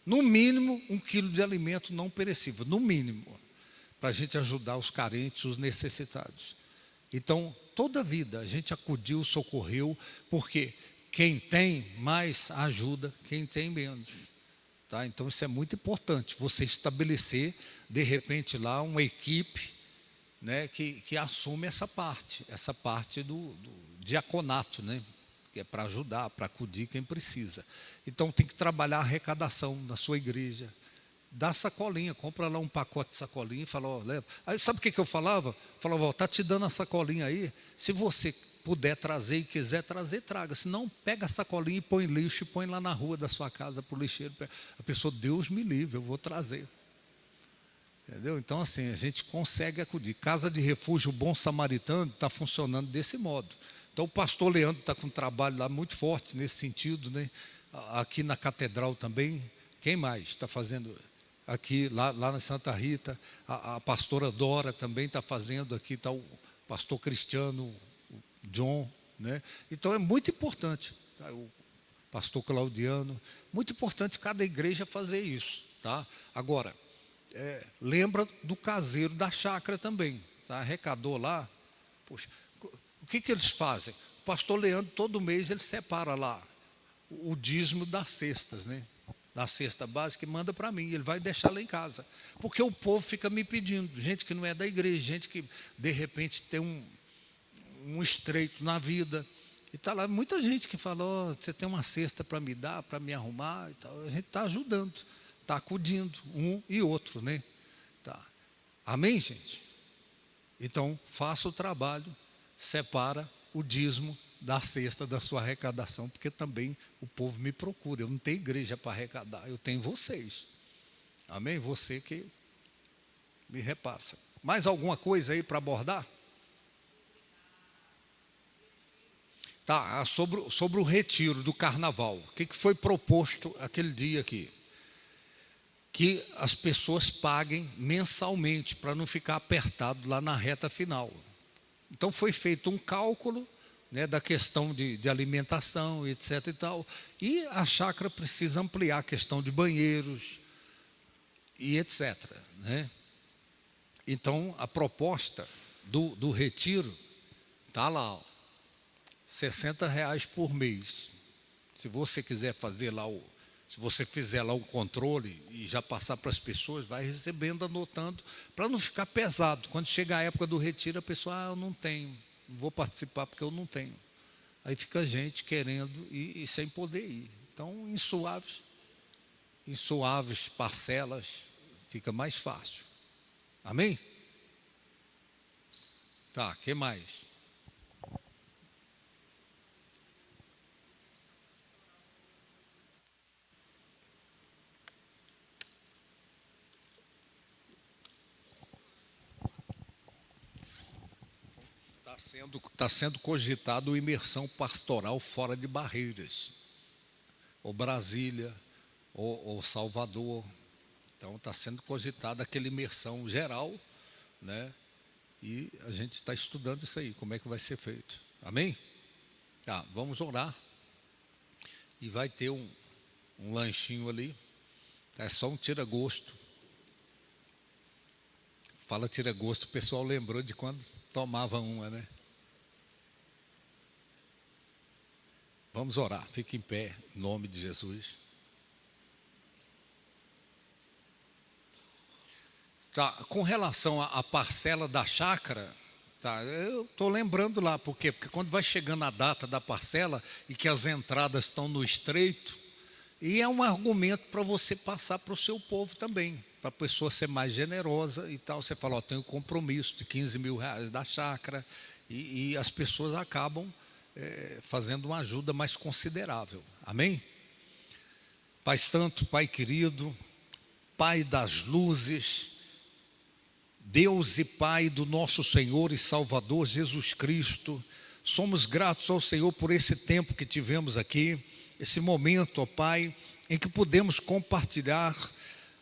No mínimo, 1 quilo de alimento não perecível, no mínimo, para a gente ajudar os carentes, os necessitados. Então, toda a vida a gente acudiu, socorreu, porque quem tem mais ajuda, quem tem menos. Tá? Então, isso é muito importante, você estabelecer, de repente, lá uma equipe, né, que assume essa parte do diaconato, né, que é para ajudar, para acudir quem precisa. Então, tem que trabalhar a arrecadação na sua igreja. Dá sacolinha, compra lá um pacote de sacolinha e fala, ó, leva. Aí sabe o que eu falava? Falava, ó, está te dando a sacolinha aí, se você puder trazer e quiser trazer, traga. Se não, pega a sacolinha e põe lixo e põe lá na rua da sua casa para o lixeiro. A pessoa, Deus me livre, eu vou trazer. Entendeu? Então, assim, a gente consegue acudir. Casa de Refúgio Bom Samaritano está funcionando desse modo. Então, o pastor Leandro está com um trabalho lá muito forte nesse sentido, né? Aqui na Catedral também. Quem mais está fazendo aqui, lá na Santa Rita? A pastora Dora também está fazendo aqui, está o pastor Cristiano, o John, né? Então, é muito importante. Tá? O pastor Claudiano. Muito importante cada igreja fazer isso. Tá? Agora, lembra do caseiro da chácara também, tá? Arrecadou lá, poxa, o que eles fazem? O pastor Leandro, todo mês, ele separa lá o dízimo das cestas, né? Da cesta básica, e manda para mim, ele vai deixar lá em casa, porque o povo fica me pedindo, gente que não é da igreja, gente que de repente tem um estreito na vida, e está lá muita gente que fala, oh, você tem uma cesta para me dar, para me arrumar, e tal. A gente está ajudando, está acudindo um e outro, né? Tá. Amém, gente? Então, faça o trabalho, separa o dízimo da cesta da sua arrecadação, porque também o povo me procura. Eu não tenho igreja para arrecadar, eu tenho vocês. Amém? Você que me repassa. Mais alguma coisa aí para abordar? Tá, sobre o retiro do carnaval. O que foi proposto aquele dia aqui? Que as pessoas paguem mensalmente, para não ficar apertado lá na reta final. Então foi feito um cálculo, né, da questão de alimentação, etc. e tal. E a chácara precisa ampliar a questão de banheiros e etc. Né? Então a proposta do retiro está lá, ó, R$60 por mês. Se você quiser fazer lá se você fizer lá um controle e já passar para as pessoas, vai recebendo, anotando, para não ficar pesado. Quando chega a época do retiro, a pessoa, eu não tenho, não vou participar porque eu não tenho. Aí fica a gente querendo e sem poder ir. Então, em suaves parcelas, fica mais fácil. Amém? Tá, o que mais? Está sendo cogitado imersão pastoral fora de Barreiras, ou Brasília, ou Salvador. Então está sendo cogitada aquela imersão geral, né? E a gente está estudando isso aí, como é que vai ser feito. Amém? Tá, vamos orar. E vai ter um lanchinho ali. É só um tira-gosto. Fala tira-gosto, o pessoal lembrou de quando tomava uma, né? Vamos orar, fique em pé, em nome de Jesus. Tá, com relação à parcela da chácara, tá, eu estou lembrando lá, por quê? Porque quando vai chegando a data da parcela e que as entradas estão no estreito, e é um argumento para você passar para o seu povo também, para a pessoa ser mais generosa e tal. Você fala, tenho compromisso de R$15.000 da chácara, e as pessoas acabam fazendo uma ajuda mais considerável. Amém? Pai Santo, Pai querido, Pai das luzes, Deus e Pai do nosso Senhor e Salvador Jesus Cristo, somos gratos ao Senhor por esse tempo que tivemos aqui, esse momento, ó Pai, em que pudemos compartilhar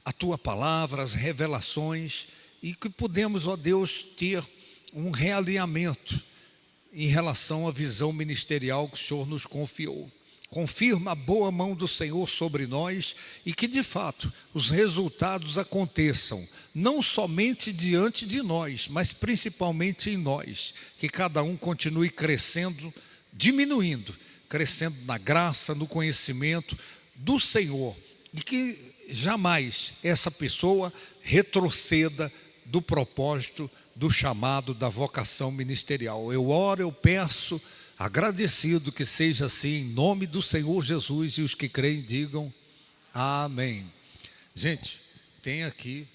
a Tua palavra, as revelações, e que pudemos, ó Deus, ter um realinhamento em relação à visão ministerial que o Senhor nos confiou. Confirma a boa mão do Senhor sobre nós e que de fato os resultados aconteçam, não somente diante de nós, mas principalmente em nós, que cada um continue crescendo, diminuindo, crescendo na graça, no conhecimento do Senhor, e que jamais essa pessoa retroceda do propósito, do chamado, da vocação ministerial. Eu oro, eu peço, agradecido que seja assim, em nome do Senhor Jesus, e os que creem digam amém. Gente, tem aqui